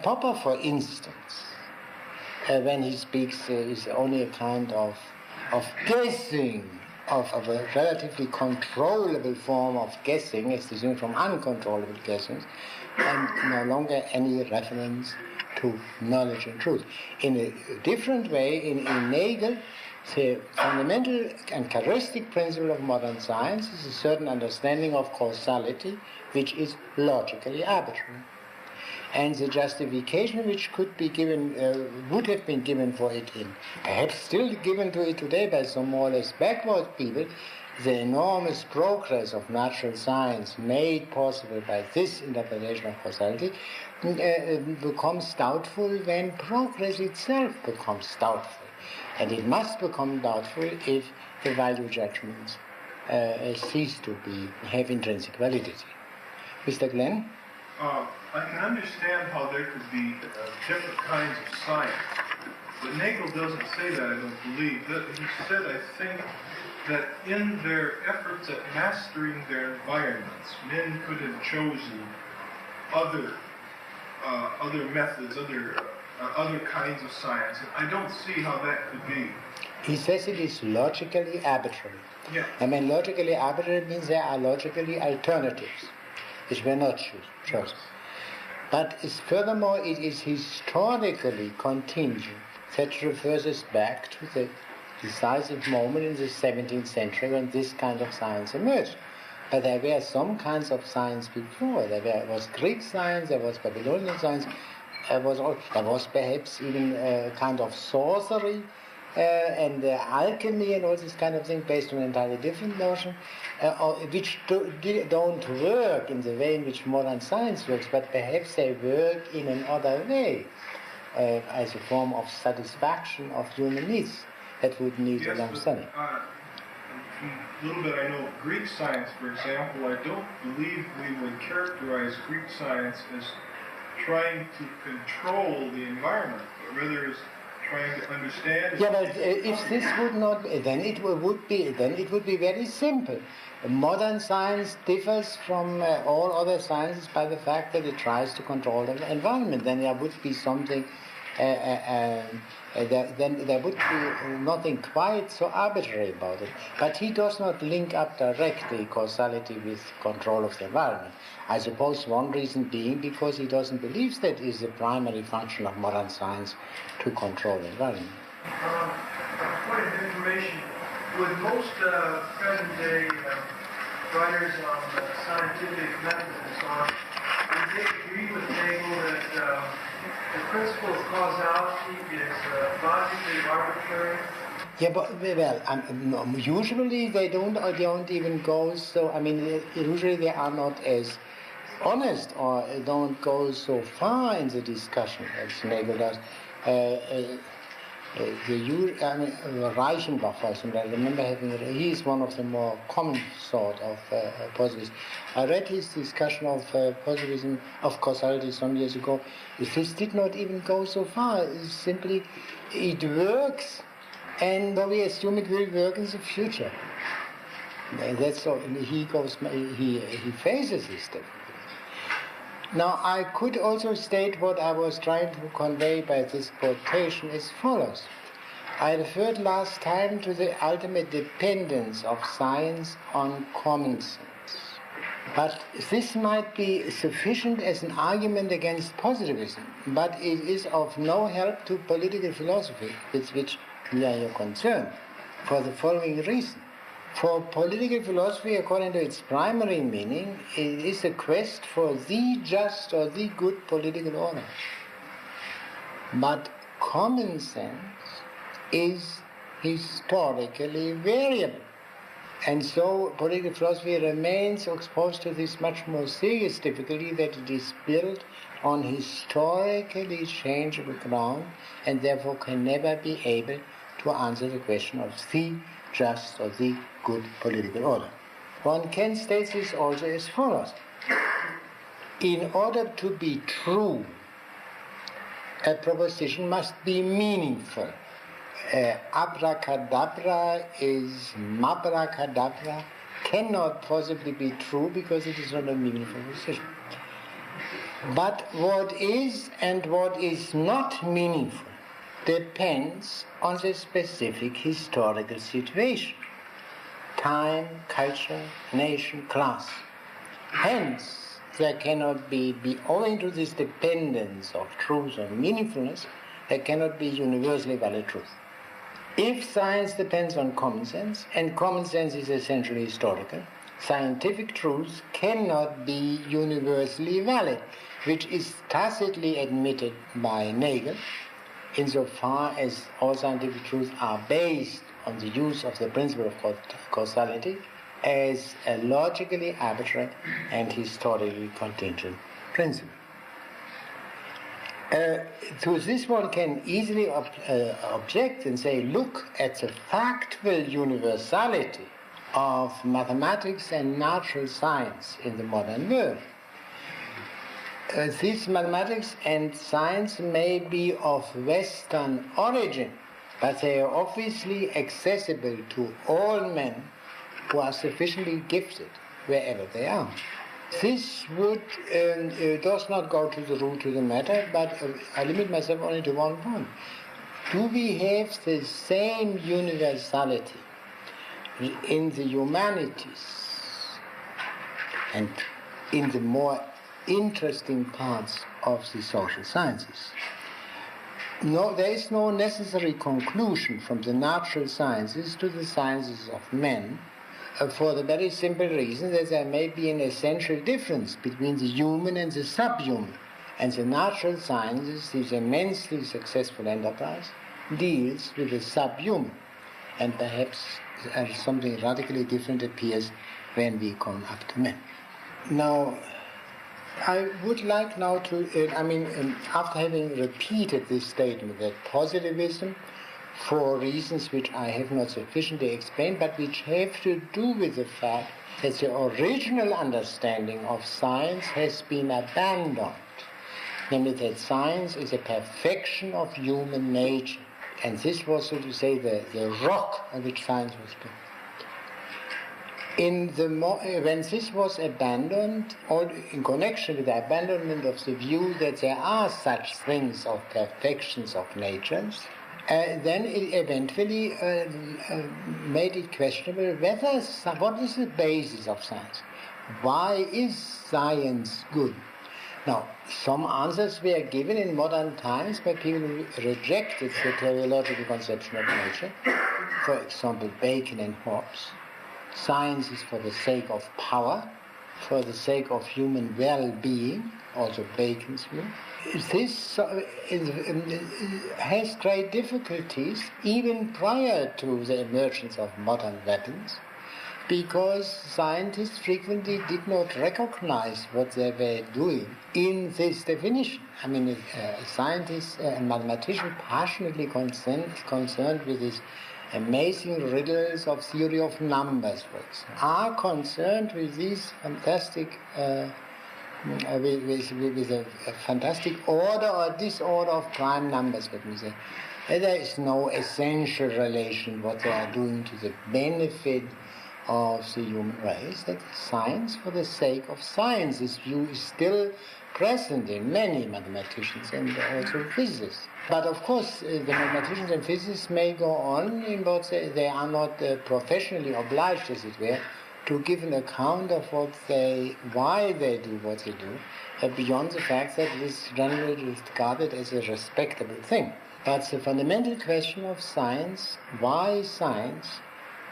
A: Popper, for instance. When he speaks, is only a kind of guessing, of a relatively controllable form of guessing, as distinct from uncontrollable guessings, and no longer any reference to knowledge and truth. In a different way, in Hegel, the fundamental and characteristic principle of modern science is a certain understanding of causality, which is logically arbitrary. And the justification which could be given, would have been given for it in, perhaps still given to it today by some more or less backward people, the enormous progress of natural science made possible by this interpretation of causality, becomes doubtful when progress itself becomes doubtful. And it must become doubtful if the value judgments cease to have intrinsic validity. Mr. Glenn?
C: I can understand how there could be different kinds of science, but Nagel doesn't say that, I don't believe. He said, I think, that in their efforts at mastering their environments, men could have chosen other methods, other kinds of science. I don't see how that could be.
A: He says it is logically arbitrary.
C: Yeah.
A: I mean, logically arbitrary means there are logically alternatives, which were not chosen. But furthermore, it is historically contingent. That refers us back to the decisive moment in the 17th century when this kind of science emerged. But there were some kinds of science before. There was Greek science, there was Babylonian science, there was perhaps even a kind of sorcery and alchemy and all this kind of thing based on an entirely different notion, which don't work in the way in which modern science works, but perhaps they work in another way as a form of satisfaction of human needs that would need a long study.
C: A little bit I know of Greek science, for example. I don't believe we would characterize Greek science as trying to control the environment, but rather as trying to understand.
A: Yeah, but if this would not, then it would be very simple. Modern science differs from all other sciences by the fact that it tries to control the environment. Then there would be something. Then there would be nothing quite so arbitrary about it. But he does not link up directly causality with control of the environment. I suppose one reason being because he doesn't believe that is the primary function of modern science to control the environment.
D: Point of information, would most present-day writers on scientific methods and so on, would they agree with Nagel that the principle of causality is logically arbitrary?
A: Yeah, but well, usually they don't even go so. I mean, usually they are not as honest or don't go so far in the discussion as Nagel does. Reichenbach, for example, I remember he is one of the more common sort of positivists. I read his discussion of positivism, of causality some years ago. This did not even go so far. It's simply, it works, and we assume it will work in the future. And that's so. He faces this step. Now, I could also state what I was trying to convey by this quotation as follows. I referred last time to the ultimate dependence of science on common sense. But this might be sufficient as an argument against positivism, but it is of no help to political philosophy, with which we are concerned, for the following reason. For political philosophy, according to its primary meaning, it is a quest for the just or the good political order. But common sense is historically variable. And so political philosophy remains exposed to this much more serious difficulty that it is built on historically changeable ground and therefore can never be able to answer the question of the just or the good political order. One can state this also as follows. In order to be true, a proposition must be meaningful. Abracadabra is mabracadabra cannot possibly be true because it is not a meaningful proposition. But what is and what is not meaningful depends on the specific historical situation, time, culture, nation, class. Hence, there cannot be owing to this dependence of truth or meaningfulness, there cannot be universally valid truth. If science depends on common sense, and common sense is essentially historical, scientific truth cannot be universally valid, which is tacitly admitted by Nagel, insofar as all scientific truths are based on the use of the principle of causality as a logically arbitrary and historically contingent principle. To this one can easily object and say, look at the factual universality of mathematics and natural science in the modern world. These mathematics and science may be of Western origin, but they are obviously accessible to all men who are sufficiently gifted wherever they are. This would does not go to the root of the matter, but I limit myself only to one point. Do we have the same universality in the humanities and in the more interesting parts of the social sciences? No, there is no necessary conclusion from the natural sciences to the sciences of men, for the very simple reason that there may be an essential difference between the human and the subhuman. And the natural sciences, this immensely successful enterprise, deals with the subhuman. And perhaps something radically different appears when we come up to men. Now, I would like now to, after having repeated this statement that positivism, for reasons which I have not sufficiently explained, but which have to do with the fact that the original understanding of science has been abandoned, namely that science is a perfection of human nature, and this was, so to say, the rock on which science was built. When this was abandoned, or in connection with the abandonment of the view that there are such things of perfections of natures, then it eventually made it questionable what is the basis of science? Why is science good? Now, some answers were given in modern times by people who rejected the teleological conception of nature. For example, Bacon and Hobbes. Science is for the sake of power, for the sake of human well-being, also Bacon's view. This has great difficulties even prior to the emergence of modern weapons, because scientists frequently did not recognize what they were doing in this definition. I mean, a scientist, a mathematician passionately concerned with these amazing riddles of theory of numbers, for example, are concerned with these fantastic with a fantastic order or disorder of prime numbers, let me say. There is no essential relation what they are doing to the benefit of the human race. That science for the sake of science. This view is still present in many mathematicians and also physicists. But of course, the mathematicians and physicists may go on in what they are not professionally obliged, as it were, to give an account of why they do what they do, beyond the fact that it is generally regarded as a respectable thing. But the fundamental question of science, why science,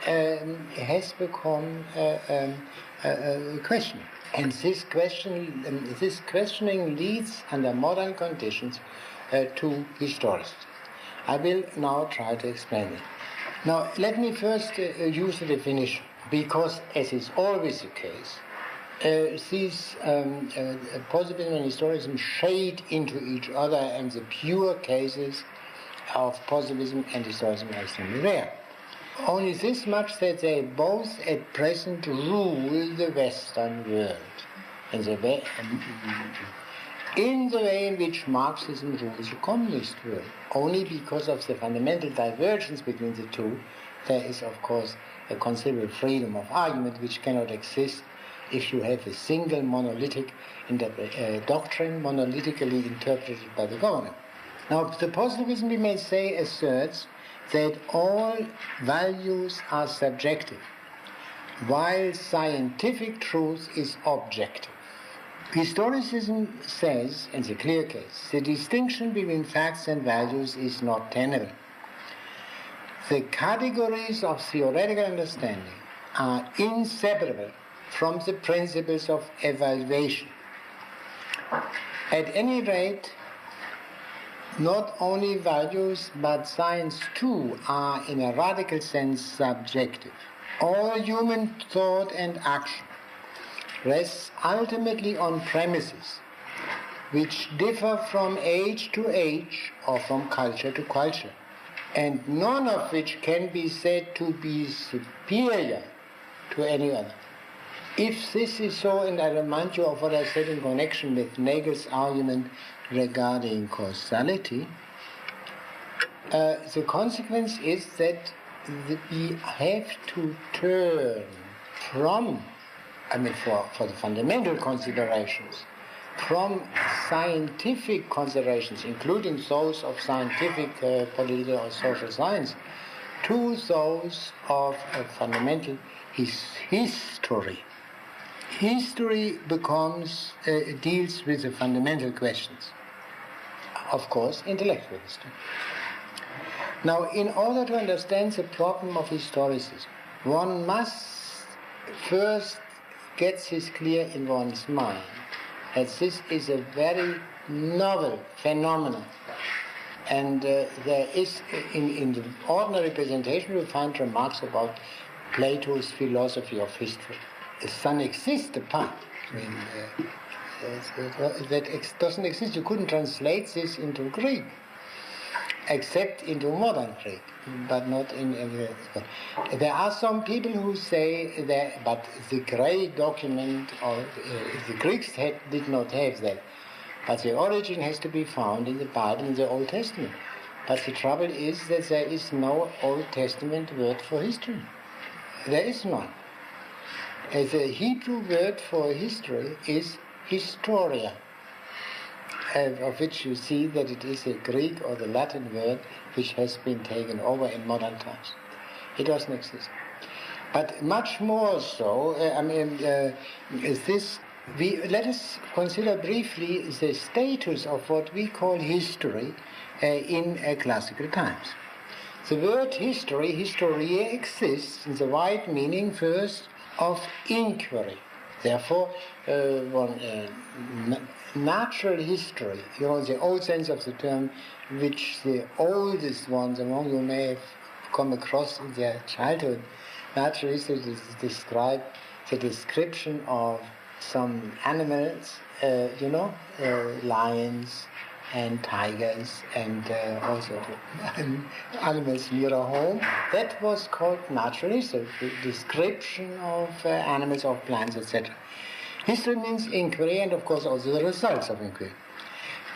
A: has become a question. And this questioning leads, under modern conditions, to historicism. I will now try to explain it. Now, let me first use a definition, because, as is always the case, these positivism and historicism shade into each other, and the pure cases of positivism and historicism are extremely rare. Only this much, that they both at present rule the Western world, and in the way in which Marxism rules the communist world. Only because of the fundamental divergence between the two, there is, of course, a considerable freedom of argument which cannot exist if you have a single monolithic doctrine, monolithically interpreted by the government. Now, the positivism, we may say, asserts that all values are subjective, while scientific truth is objective. Historicism says, in the clear case, the distinction between facts and values is not tenable. The categories of theoretical understanding are inseparable from the principles of evaluation. At any rate, not only values, but science too are in a radical sense subjective. All human thought and action rests ultimately on premises which differ from age to age or from culture to culture, and none of which can be said to be superior to any other. If this is so, and I remind you of what I said in connection with Nagel's argument regarding causality, the consequence is that we have to turn from, for the fundamental considerations, from scientific considerations, including those of scientific, political or social science, to those of fundamental history. History deals with the fundamental questions. Of course, intellectual history. Now, in order to understand the problem of historicism, one must first get this clear in one's mind, that this is a very novel phenomenon. And there is, in the ordinary presentation, you find remarks about Plato's philosophy of history. The sun exists apart. That doesn't exist. You couldn't translate this into Greek, except into modern Greek, but not in. There are some people who say that, but the great document, or the Greeks did not have that. But the origin has to be found in the Bible, in the Old Testament. But the trouble is that there is no Old Testament word for history. There is none. The Hebrew word for history is historia, of which you see that it is a Greek or the Latin word which has been taken over in modern times. It doesn't exist. But much more so, let us consider briefly the status of what we call history in classical times. The word history, historia, exists in the wide meaning first of inquiry. Therefore, natural history, the old sense of the term, which the oldest ones among you may have come across in their childhood, natural history is describe the description of some animals, lions and tigers and also animals near our home. That was called natural history, the description of animals, of plants, etc. History means inquiry and of course also the results of inquiry.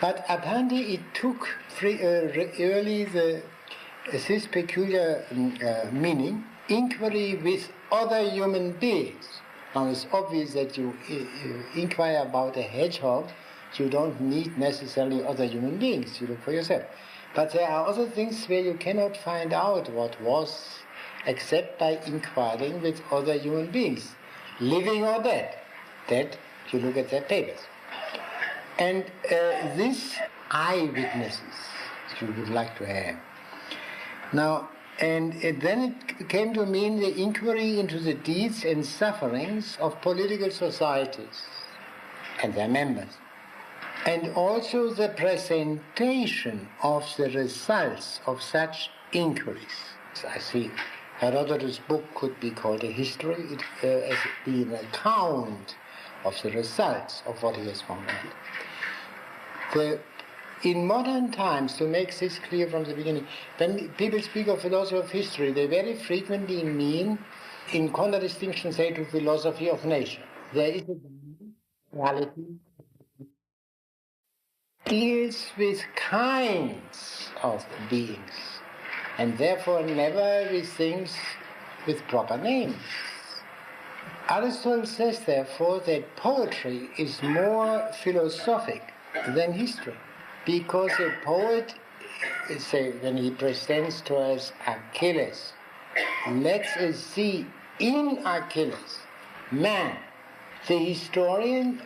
A: But apparently it took early this peculiar meaning, inquiry with other human beings. Now it's obvious that you inquire about a hedgehog, you don't need necessarily other human beings, you look for yourself. But there are other things where you cannot find out what was except by inquiring with other human beings, living or dead. Dead, you look at their papers. And these eyewitnesses you would like to have. Now, and then it came to mean the inquiry into the deeds and sufferings of political societies and their members, and also the presentation of the results of such inquiries. So I see Herodotus' book could be called a history, as being an account of the results of what he has found out. In modern times, to make this clear from the beginning, when people speak of philosophy of history, they very frequently mean, in contradistinction, say, to philosophy of nature. There is a reality deals with kinds of beings, and therefore never with things with proper names. Aristotle says, therefore, that poetry is more philosophic than history, because a poet, say, when he presents to us Achilles, lets us see in Achilles man. The historian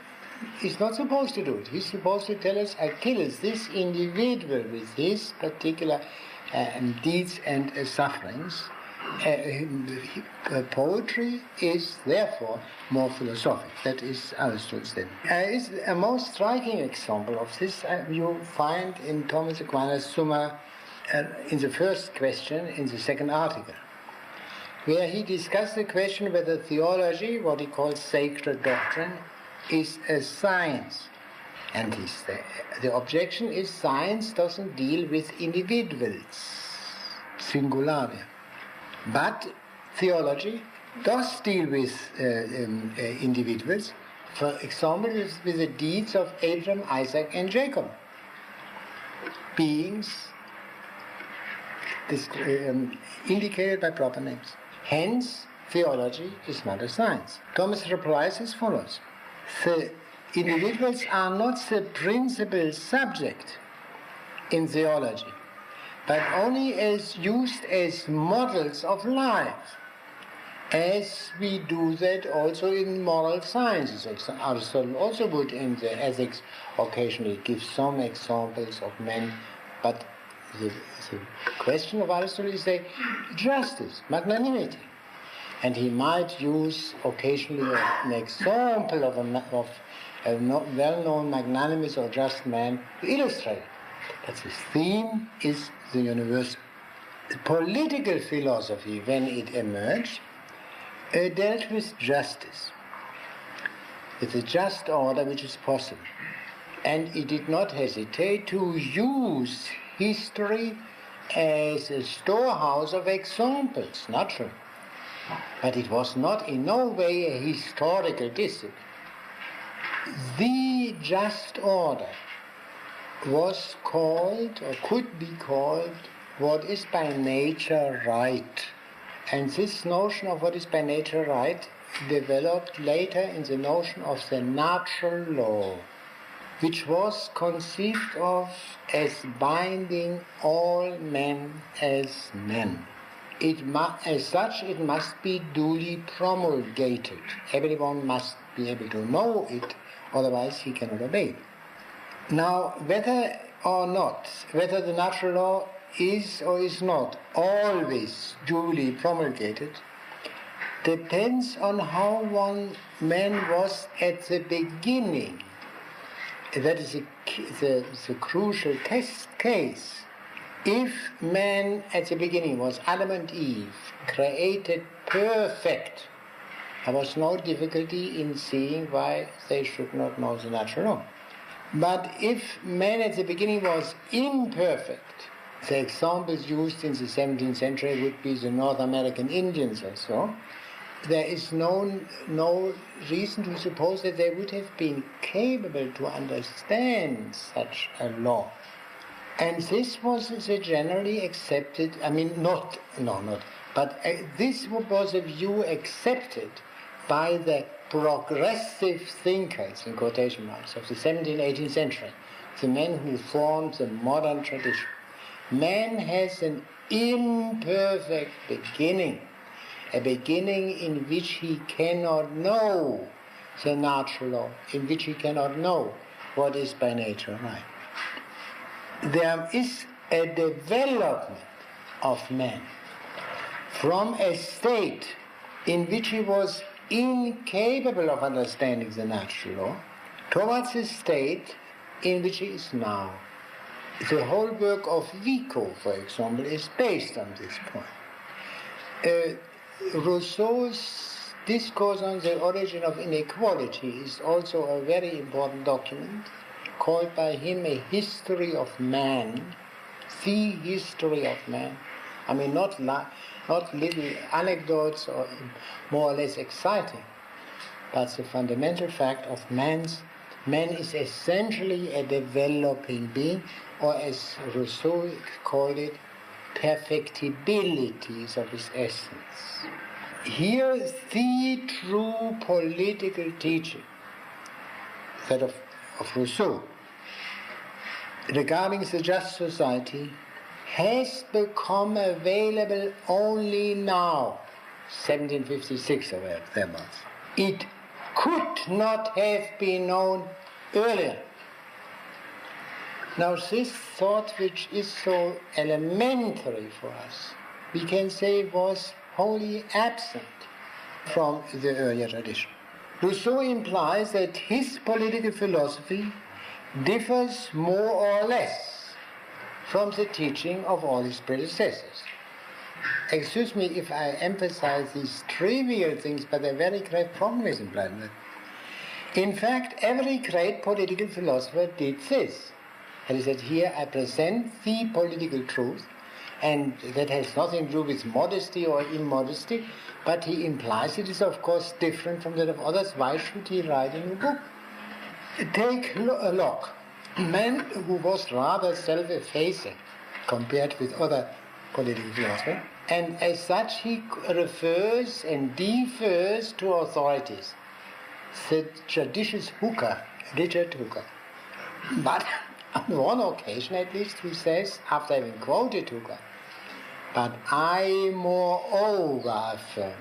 A: is not supposed to do it. He's supposed to tell us Achilles, this individual with his particular deeds and sufferings. Poetry is therefore more philosophic. That is Aristotle's statement. Is a most striking example of this you find in Thomas Aquinas' Summa in the first question in the second article, where he discussed the question whether theology, what he calls sacred doctrine, is a science. And the objection is science doesn't deal with individuals, singularia. But theology does deal with individuals, for example, with the deeds of Abraham, Isaac, and Jacob. Beings indicated by proper names. Hence, theology is not a science. Thomas replies as follows: the individuals are not the principal subject in theology, but only as used as models of life, as we do that also in moral sciences. Aristotle also would, in the ethics, occasionally give some examples of men, but the question of Aristotle is justice, magnanimity. And he might use occasionally an example of a well-known magnanimous or just man to illustrate it. But the theme is the universal. The political philosophy, when it emerged, dealt with justice, with the just order which is possible. And it did not hesitate to use history as a storehouse of examples, naturally. But it was not in no way a historical discipline. The just order was called, or could be called, what is by nature right. And this notion of what is by nature right developed later in the notion of the natural law, which was conceived of as binding all men as men. As such, it must be duly promulgated. Everyone must be able to know it, otherwise he cannot obey it. Now, whether the natural law is or is not always duly promulgated depends on how one man was at the beginning. That is the crucial case. If man at the beginning was Adam and Eve, created perfect, there was no difficulty in seeing why they should not know the natural law. But if man at the beginning was imperfect, the examples used in the 17th century would be the North American Indians or so, there is no reason to suppose that they would have been capable to understand such a law. And this was the generally accepted, this was a view accepted by the progressive thinkers, in quotation marks, of the 17th, 18th century, the men who formed the modern tradition. Man has an imperfect beginning, a beginning in which he cannot know the natural law, in which he cannot know what is by nature right. There is a development of man from a state in which he was incapable of understanding the natural law towards a state in which he is now. The whole work of Vico, for example, is based on this point. Rousseau's discourse on the origin of inequality is also a very important document, called by him a history of man, the history of man. I mean, not little anecdotes or more or less exciting, but the fundamental fact of man is essentially a developing being, or as Rousseau called it, perfectibilities of his essence. Here, the true political teaching, that of Rousseau, regarding the just society, has become available only now, 1756 or thereabouts. It could not have been known earlier. Now this thought, which is so elementary for us, we can say was wholly absent from the earlier tradition. Rousseau implies that his political philosophy differs more or less from the teaching of all his predecessors. Excuse me if I emphasize these trivial things, but a very great problem is implied in that. In fact, every great political philosopher did this. That is that here I present the political truth, and that has nothing to do with modesty or immodesty, but he implies it is of course different from that of others. Why should he write a new book? Take Locke, a man who was rather self-effacing compared with other political philosophers, and as such he refers and defers to authorities. The judicious Hooker, Richard Hooker. But on one occasion at least he says, after having quoted Hooker, but I moreover affirm,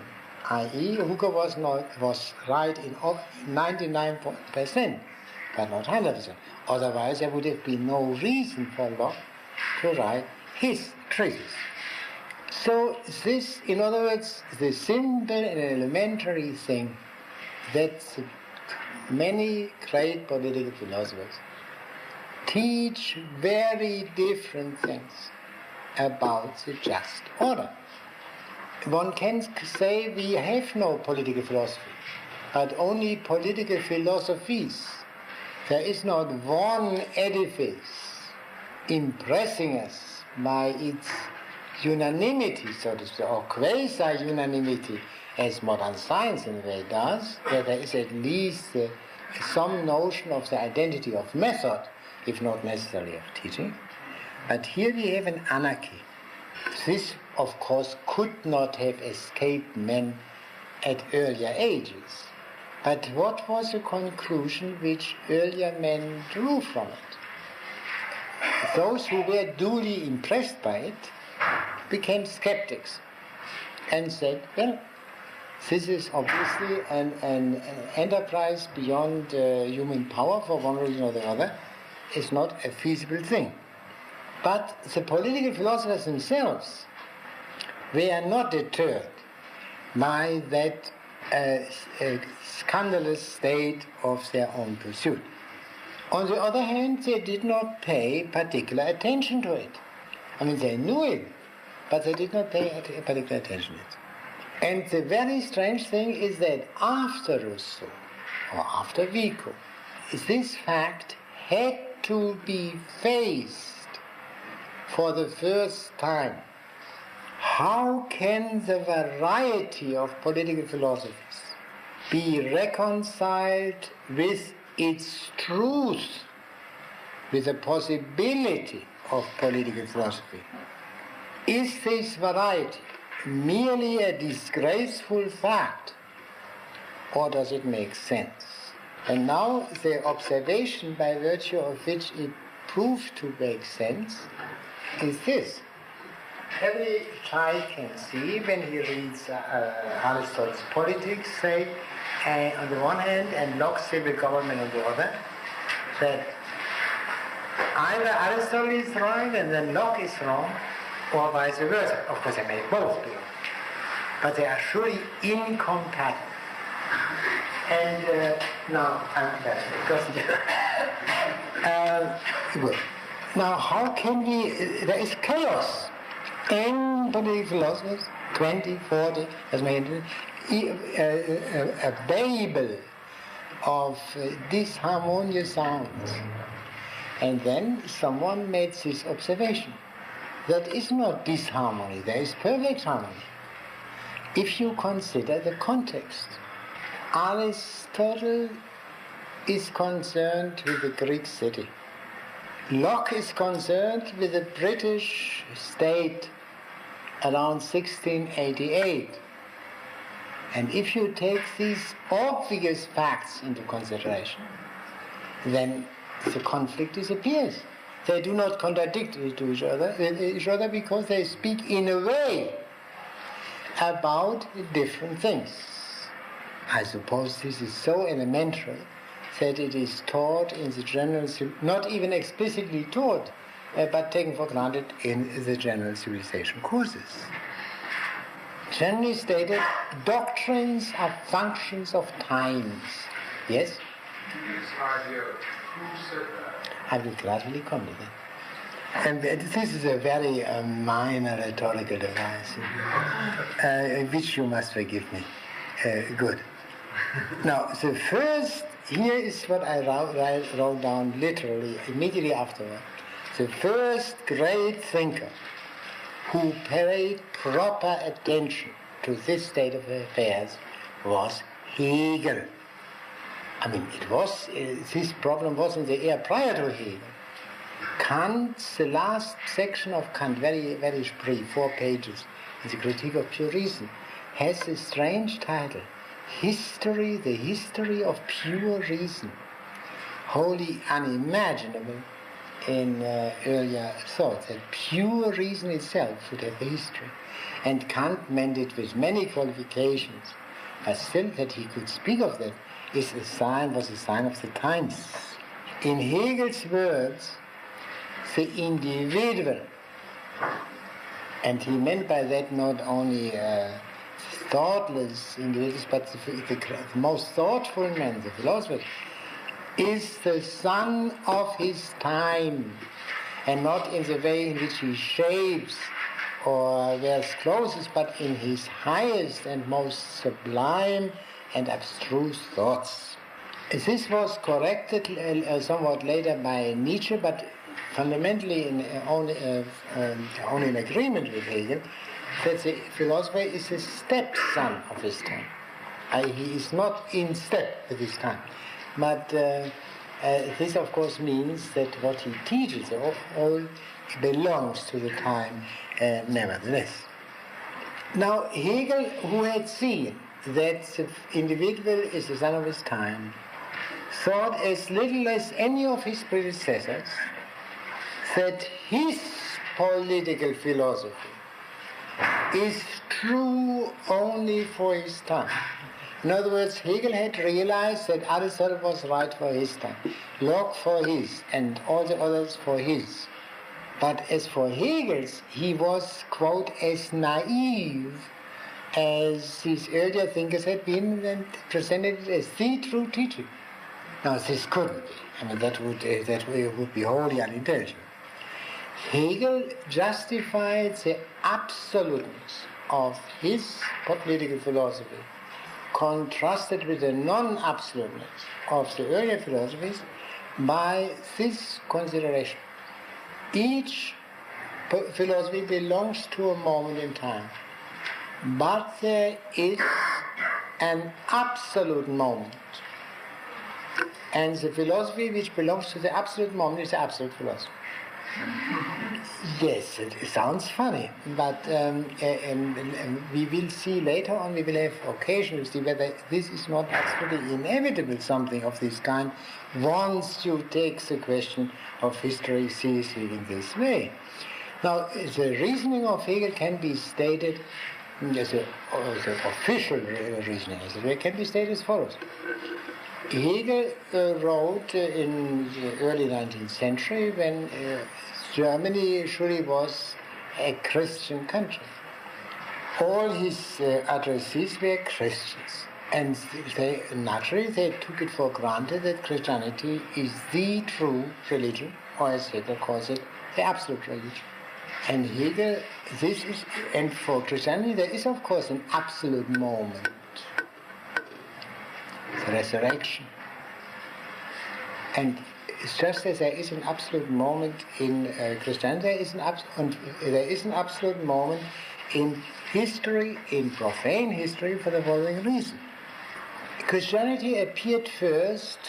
A: i.e. Hooker was right in 99%, but not 100%. Otherwise there would have been no reason for Locke to write his treatise. So this, in other words, the simple and elementary thing that many great political philosophers teach very different things about the just order. One can say we have no political philosophy, but only political philosophies. There is not one edifice impressing us by its unanimity, so to speak, or quasi-unanimity, as modern science in a way does, that there is at least some notion of the identity of method, if not necessarily of teaching. But here we have an anarchy. This, of course, could not have escaped men at earlier ages. But what was the conclusion which earlier men drew from it? Those who were duly impressed by it became skeptics and said, well, this is obviously an enterprise beyond human power for one reason or the other. It's not a feasible thing. But the political philosophers themselves were not deterred by that scandalous state of their own pursuit. On the other hand, they did not pay particular attention to it. I mean, they knew it, but they did not pay particular attention to it. And the very strange thing is that after Rousseau, or after Vico, this fact had to be faced for the first time. How can the variety of political philosophies be reconciled with its truth, with the possibility of political philosophy? Is this variety merely a disgraceful fact, or does it make sense? And now the observation by virtue of which it proved to make sense is this. Every child can see when he reads Aristotle's Politics, say, on the one hand, and Locke's Civil Government on the other, that either Aristotle is wrong and then Locke is wrong, or vice versa. Of course, they may both be wrong, but they are surely incompatible. And now, good. Now, how can we? There is chaos in political philosophers, 20, 40, as many, a babel of disharmonious sounds. And then someone made this observation. That is not disharmony, there is perfect harmony. If you consider the context, Aristotle is concerned with the Greek city. Locke is concerned with the British state around 1688. And if you take these obvious facts into consideration, then the conflict disappears. They do not contradict each other because they speak in a way about different things. I suppose this is so elementary that it is taught in the general, not even explicitly taught, but taken for granted in the general civilization courses. Generally stated, doctrines are functions of times. Yes?
B: Who said that?
A: I will gladly come to that. And this is a very minor rhetorical device, which you must forgive me. Good. Now, the first, here is what I wrote down literally immediately afterward. The first great thinker who paid proper attention to this state of affairs was Hegel. I mean, it was, this problem was in the air prior to Hegel. Kant, the last section of Kant, very, very brief, 4 pages, in the Critique of Pure Reason, has a strange title, History, the History of Pure Reason. Wholly unimaginable in earlier thought, that pure reason itself would have a history. And Kant meant it with many qualifications, but still that he could speak of that was a sign of the times. In Hegel's words, the individual, and he meant by that not only thoughtless individuals, but the most thoughtful man, the philosopher, is the son of his time, and not in the way in which he shapes or wears clothes, but in his highest and most sublime and abstruse thoughts. This was corrected somewhat later by Nietzsche, but fundamentally only in agreement with Hegel, that the philosopher is a stepson of his time. He is not in step with his time. But this, of course, means that what he teaches all belongs to the time nevertheless. Now, Hegel, who had seen that the individual is the son of his time, thought as little as any of his predecessors that his political philosophy is true only for his time. In other words, Hegel had realized that Aristotle was right for his time, Locke for his, and all the others for his. But as for Hegel's, he was, quote, as naive as these earlier thinkers had been and presented it as the true teaching. Now this couldn't be. I mean, that would be wholly unintelligible. Hegel justified the absoluteness of his political philosophy, contrasted with the non-absoluteness of the earlier philosophies, by this consideration. Each philosophy belongs to a moment in time, but there is an absolute moment. And the philosophy which belongs to the absolute moment is the absolute philosophy. Yes, it sounds funny, but we will see later on, we will have occasion to see whether this is not absolutely inevitable, something of this kind, once you take the question of history seriously in this way. Now, the reasoning of Hegel can be stated, the official reasoning can be stated as follows. Hegel wrote in the early 19th century when Germany surely was a Christian country. All his addressees were Christians, and naturally they took it for granted that Christianity is the true religion, or as Hegel calls it, the absolute religion. And Hegel, and for Christianity there is of course an absolute moment. The resurrection. And it's just as there is an absolute moment in Christianity, there is an absolute moment in history, in profane history, for the following reason. Christianity appeared first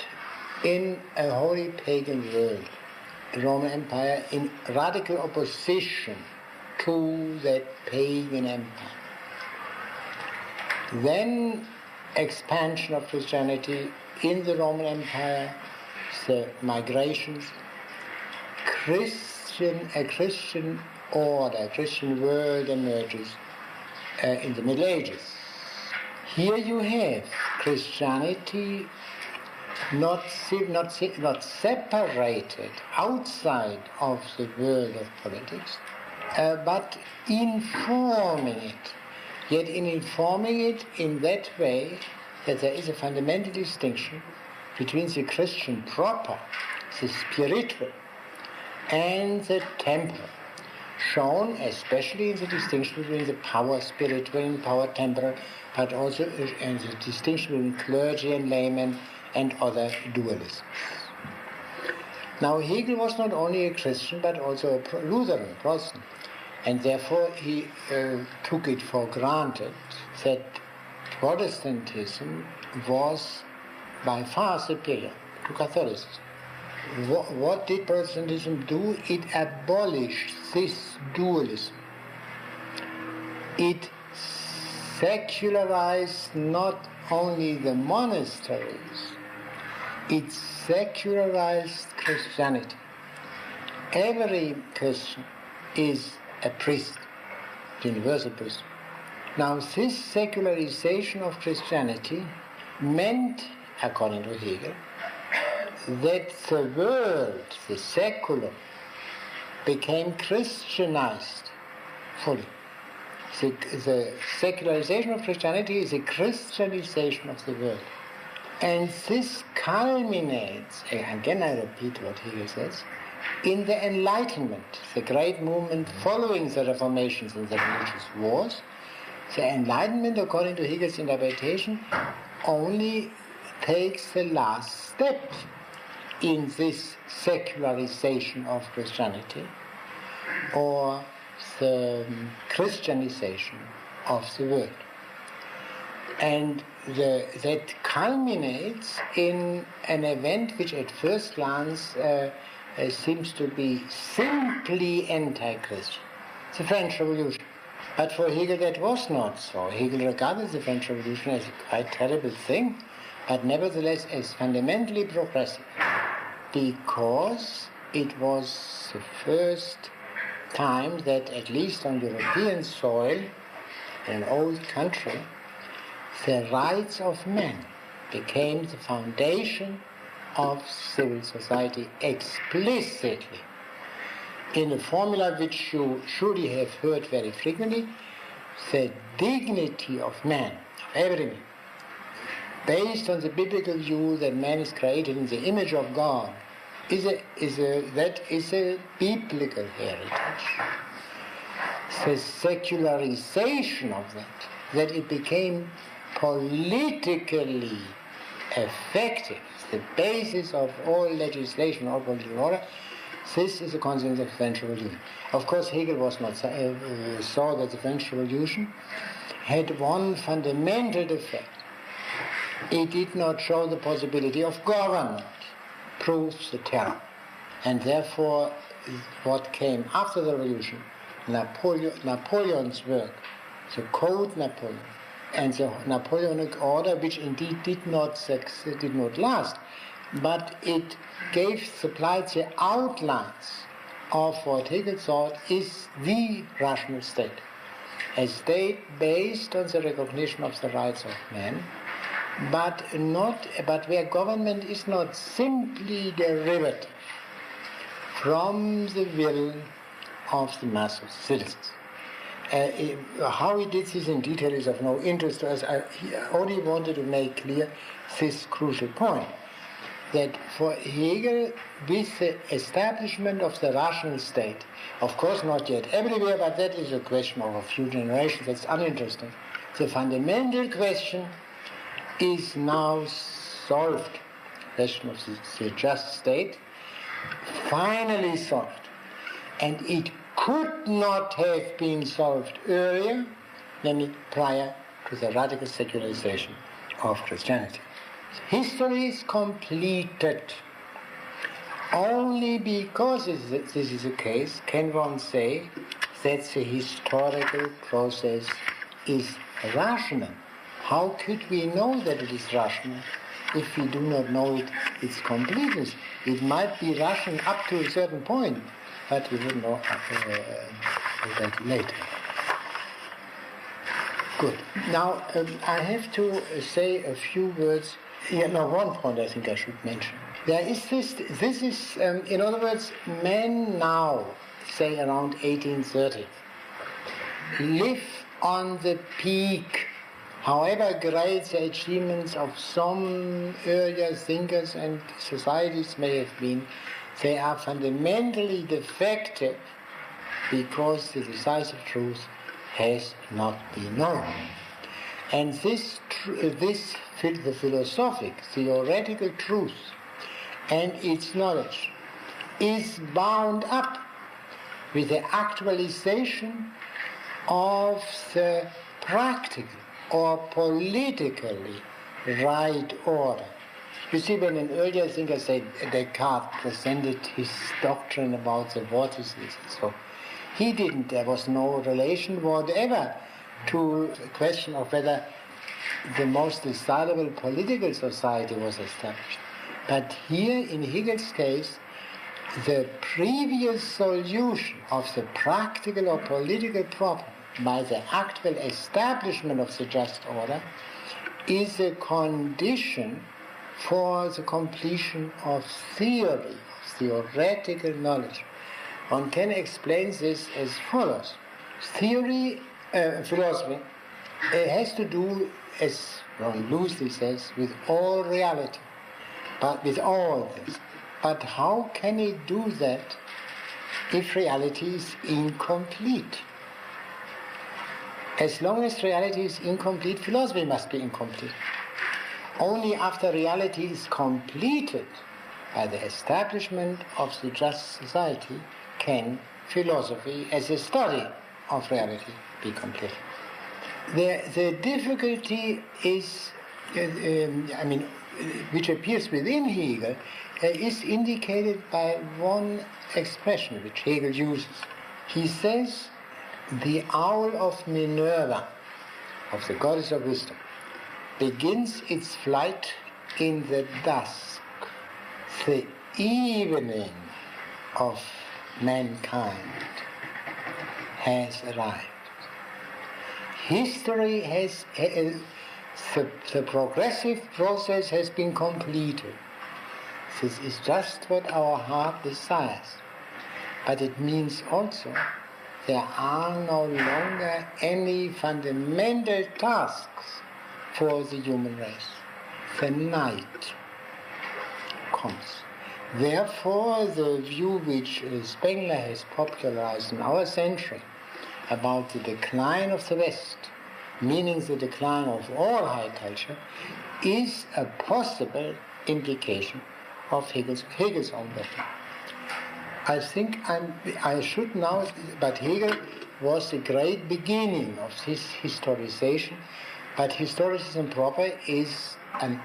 A: in a wholly pagan world, the Roman Empire, in radical opposition to that pagan empire. Then expansion of Christianity in the Roman Empire, the migrations, a Christian order, a Christian world emerges in the Middle Ages. Here you have Christianity not separated outside of the world of politics, but informing it. Yet in informing it in that way that there is a fundamental distinction between the Christian proper, the spiritual, and the temporal, shown especially in the distinction between the power spiritual and power temporal, but also in the distinction between clergy and laymen and other dualisms. Now Hegel was not only a Christian but also a Lutheran, Protestant, and therefore he took it for granted that Protestantism was by far superior to Catholicism. What did Protestantism do? It abolished this dualism. It secularized not only the monasteries, it secularized Christianity. Every Christian is a priest, universal priest. Now this secularization of Christianity meant, according to Hegel, that the world, the secular, became Christianized fully. The secularization of Christianity is a Christianization of the world. And this culminates, again I repeat what Hegel says, in the Enlightenment, the great movement following the Reformations and the religious wars. The Enlightenment, according to Hegel's interpretation, only takes the last step in this secularization of Christianity, or the Christianization of the world. And that culminates in an event which at first glance seems to be simply anti-Christian, the French Revolution. But for Hegel that was not so. Hegel regarded the French Revolution as a quite terrible thing, but nevertheless as fundamentally progressive, because it was the first time that, at least on European soil, in an old country, the rights of man became the foundation of civil society explicitly, in a formula which you surely have heard very frequently: the dignity of man, of every man, based on the biblical view that man is created in the image of God, that is a biblical heritage. The secularization of that it became politically effective, the basis of all legislation, all political order, this is a consequence of the French Revolution. Of course, Hegel was not saw that the French Revolution had one fundamental defect. It did not show the possibility of government, proves the terror. And therefore, what came after the revolution, Napoleon's work, the Code Napoleon, and the Napoleonic order, which indeed did not last, but it supplied the outlines of what Hegel thought is the rational state. A state based on the recognition of the rights of man, but where government is not simply derivative from the will of the mass of citizens. How he did this in detail is of no interest to us. I only wanted to make clear this crucial point, that for Hegel, with the establishment of the rational state, of course not yet everywhere, but that is a question of a few generations, that's uninteresting. The fundamental question is now solved, the question of the just state, finally solved. And it could not have been solved earlier, namely prior to the radical secularization of Christianity. History is completed. Only because this is the case can one say that the historical process is rational. How could we know that it is rational if we do not know its completeness? It might be rational up to a certain point, but we would know that later. Good. Now, I have to say a few words. One point I think I should mention. There is this is, in other words, men now, say around 1830, live on the peak, however great the achievements of some earlier thinkers and societies may have been, they are fundamentally defective because the decisive truth has not been known. And the philosophic, theoretical truth and its knowledge is bound up with the actualization of the practical or politically right order. You see, when an earlier thinker said Descartes presented his doctrine about the vortices, so there was no relation whatever to the question of whether the most desirable political society was established. But here, in Hegel's case, the previous solution of the practical or political problem by the actual establishment of the just order is a condition for the completion of theory, of theoretical knowledge. One can explain this as follows. Philosophy has to do, as one loosely says, with all reality, but with all this. But how can it do that if reality is incomplete? As long as reality is incomplete, philosophy must be incomplete. Only after reality is completed by the establishment of the just society can philosophy as a study of reality be completed. The difficulty is, which appears within Hegel, is indicated by one expression which Hegel uses. He says, the owl of Minerva, of the goddess of wisdom, begins its flight in the dusk. The evening of mankind has arrived. History the progressive process has been completed. This is just what our heart desires. But it means also there are no longer any fundamental tasks for the human race. The night comes. Therefore, the view which Spengler has popularized in our century about the decline of the West, meaning the decline of all high culture, is a possible implication of Hegel's own version. I think I should now, but Hegel was the great beginning of this historization, but historicism proper is a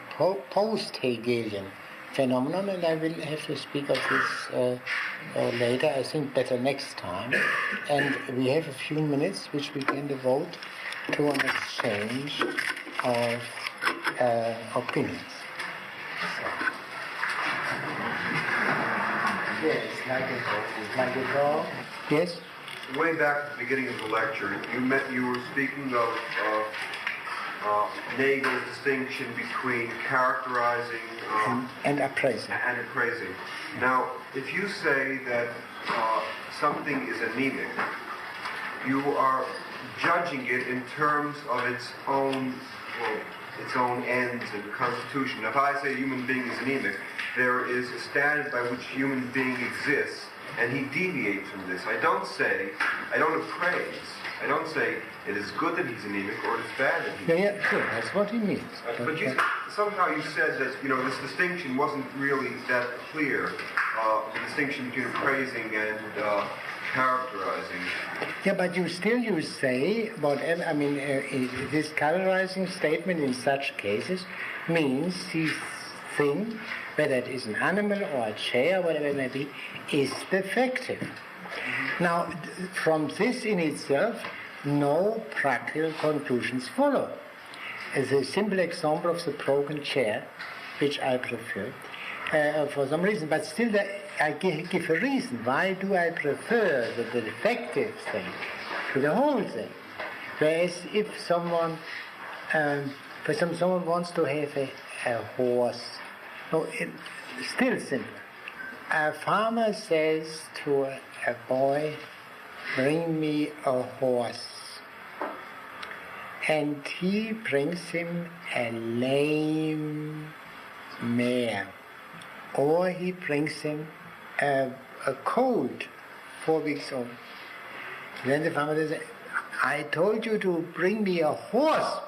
A: post-Hegelian phenomenon, and I will have to speak of this later, I think better next time. And we have a few minutes which we can devote to an exchange of opinions. Yes, like a dog. Yes?
E: Way back at the beginning of the lecture, you were speaking of Nagel's distinction between characterizing
A: and appraising.
E: Now, if you say that something is anemic, you are judging it in terms of its own ends and constitution. If I say a human being is anemic, there is a standard by which human being exists, and he deviates from this. I don't appraise. I don't say it is good that he's anemic or it is bad that he's anemic.
A: Yeah, sure, that's what he means.
E: But somehow you said that this distinction wasn't really that clear, the distinction between appraising and characterizing.
A: Yeah, but you say whatever. I mean, this characterizing statement in such cases means this thing, whether it is an animal or a chair, whatever it may be, is defective. Now, from this in itself, no practical conclusions follow. As a simple example of the broken chair, which I prefer, for some reason, but still I give a reason. Why do I prefer the defective thing to the whole thing? Whereas if someone, for example, someone wants to have a horse, no, it's still simple. A farmer says to a boy, "Bring me a horse." And he brings him a lame mare. Or he brings him a colt, 4 weeks old. Then the farmer says, "I told you to bring me a horse."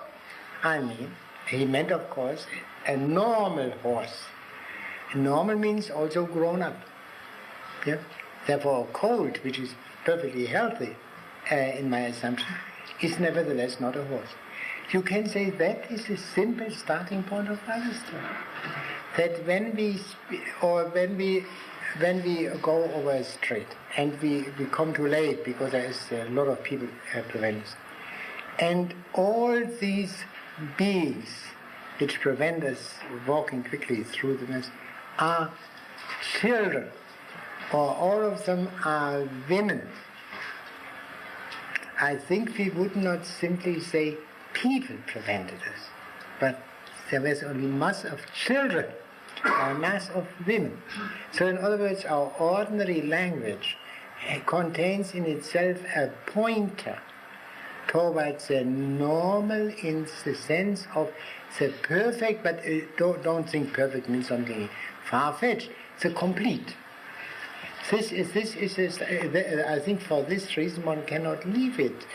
A: I mean, he meant, of course, a normal horse. Normal means also grown up. Yeah? Therefore, a colt, which is perfectly healthy, in my assumption, is nevertheless not a horse. You can say that is a simple starting point of Aristotle. That when we go over a street and we come too late because there is a lot of people prevent us, and all these beings which prevent us walking quickly through the mess are children, or all of them are women, I think we would not simply say people prevented us, but there was only mass of children, a mass of women. So in other words, our ordinary language contains in itself a pointer towards the normal in the sense of the perfect, but don't think perfect means something far-fetched. The complete. This is I think for this reason one cannot leave it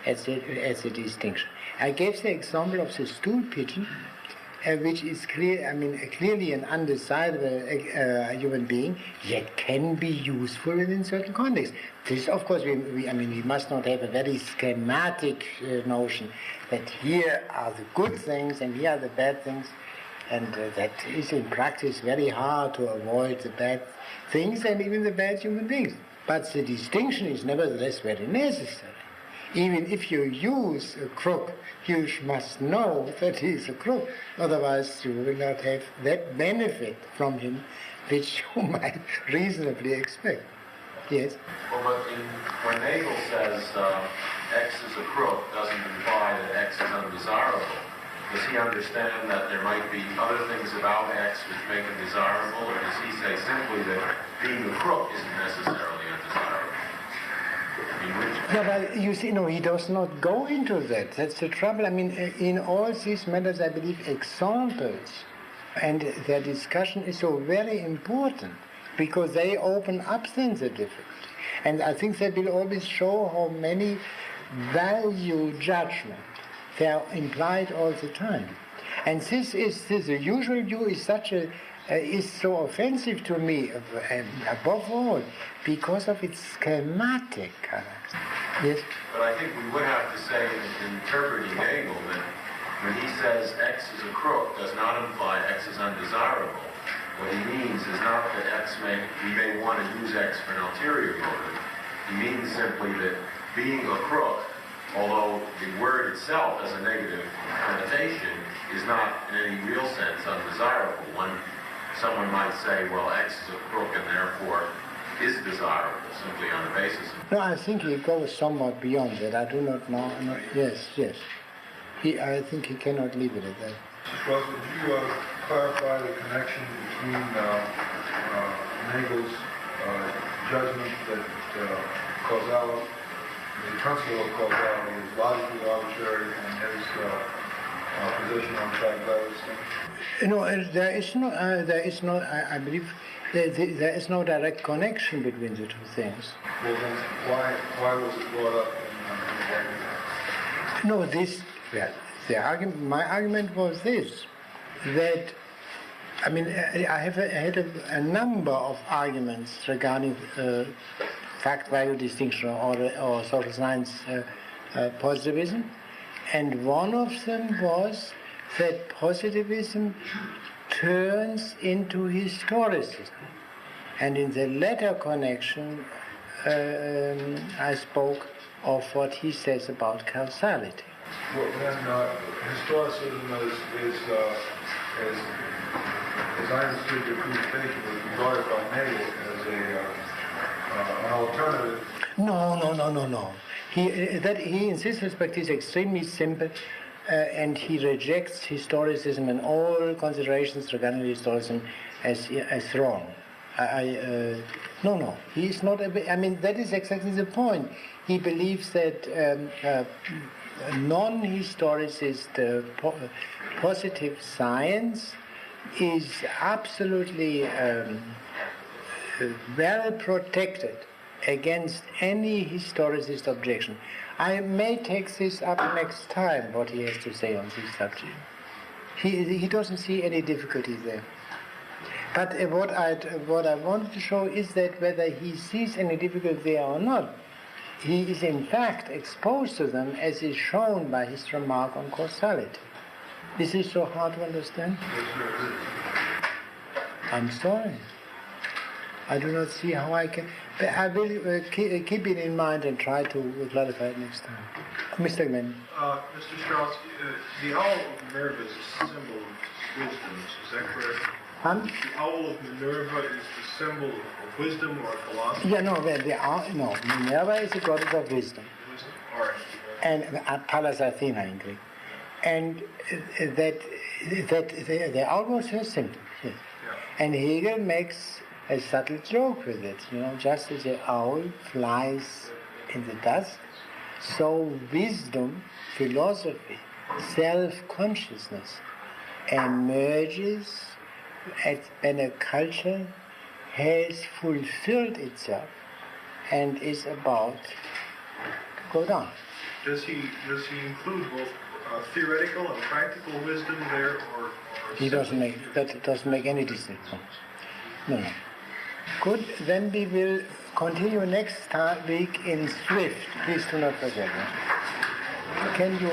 A: as a distinction. I gave the example of the stool pigeon, which is clearly an undecidable human being, yet can be useful within certain contexts. This, of course, we must not have a very schematic notion that here are the good things and here are the bad things, and that is in practice very hard to avoid the bad things and even the bad human beings. But the distinction is nevertheless very necessary. Even if you use a crook, you must know that he is a crook. Otherwise, you will not have that benefit from him which you might reasonably expect. Yes?
F: Well, but when Hegel says X is a crook, doesn't imply that X is undesirable. Does he understand that there might be other things about X which make it desirable, or does he say simply that being a crook isn't necessarily undesirable?
A: Yeah, but you see, no, he does not go into that. That's the trouble. I mean, in all these matters, I believe examples and their discussion is so very important because they open up things that different. And I think that will always show how many value judgment they are implied all the time. And this the usual view is is so offensive to me, above all, because of its schematic character. Yes?
F: But I think we would have to say, in interpreting Hegel, that when he says X is a crook, does not imply X is undesirable. What he means is not that we may want to use X for an ulterior motive. He means simply that being a crook, although the word itself has a negative connotation, is not in any real sense undesirable. Someone might say, well, X is a crook and therefore is desirable, simply on the basis of...
A: No, I think he goes somewhat beyond that. I do not know. No, yes. I think he cannot leave it at that.
C: Strauss, would you clarify the connection between Hegel's judgment that causality, the principle of causality is logically arbitrary, and his position on fact values?
A: No, there is no. I believe there is no direct connection between the two things.
C: Well, then why was it brought up in the
A: No, the argument. My argument was this: that I mean, I have had a number of arguments regarding fact-value distinction or social science positivism, and one of them was that positivism turns into historicism. And in the latter connection, I spoke of what he says about causality.
C: Well, then, historicism is as I understood your presentation, was regarded by Hegel as an alternative.
A: No. He in this respect is extremely simple, and he rejects historicism and all considerations regarding historicism as wrong. No. He is not. I mean, that is exactly the point. He believes that non-historicist positive science is absolutely well protected against any historicist objection. I may take this up next time, what he has to say on this subject. He doesn't see any difficulty there. But what I wanted to show is that whether he sees any difficulty there or not, he is in fact exposed to them, as is shown by his remark on causality. Is this so hard to understand? I'm sorry. I do not see how I can... But I will keep it in mind and try to clarify it next time. Mr. Glenn.
C: Mr. Strauss, the owl of Minerva is a symbol of wisdom, is that correct? The owl of Minerva is the symbol of wisdom or philosophy?
A: Yeah, Minerva is the goddess of wisdom.
C: All right.
A: And Pallas Athena in Greek. And that the owl was her symbol. Yes. Yeah. And Hegel makes a subtle joke with it, just as the owl flies in the dusk, so wisdom, philosophy, self-consciousness emerges when a culture has fulfilled itself and is about to go down.
C: Does he include both theoretical and practical wisdom there, or
A: that doesn't make any distinction. No. Good, then we will continue next week in Swift. Please do not forget that. Can you...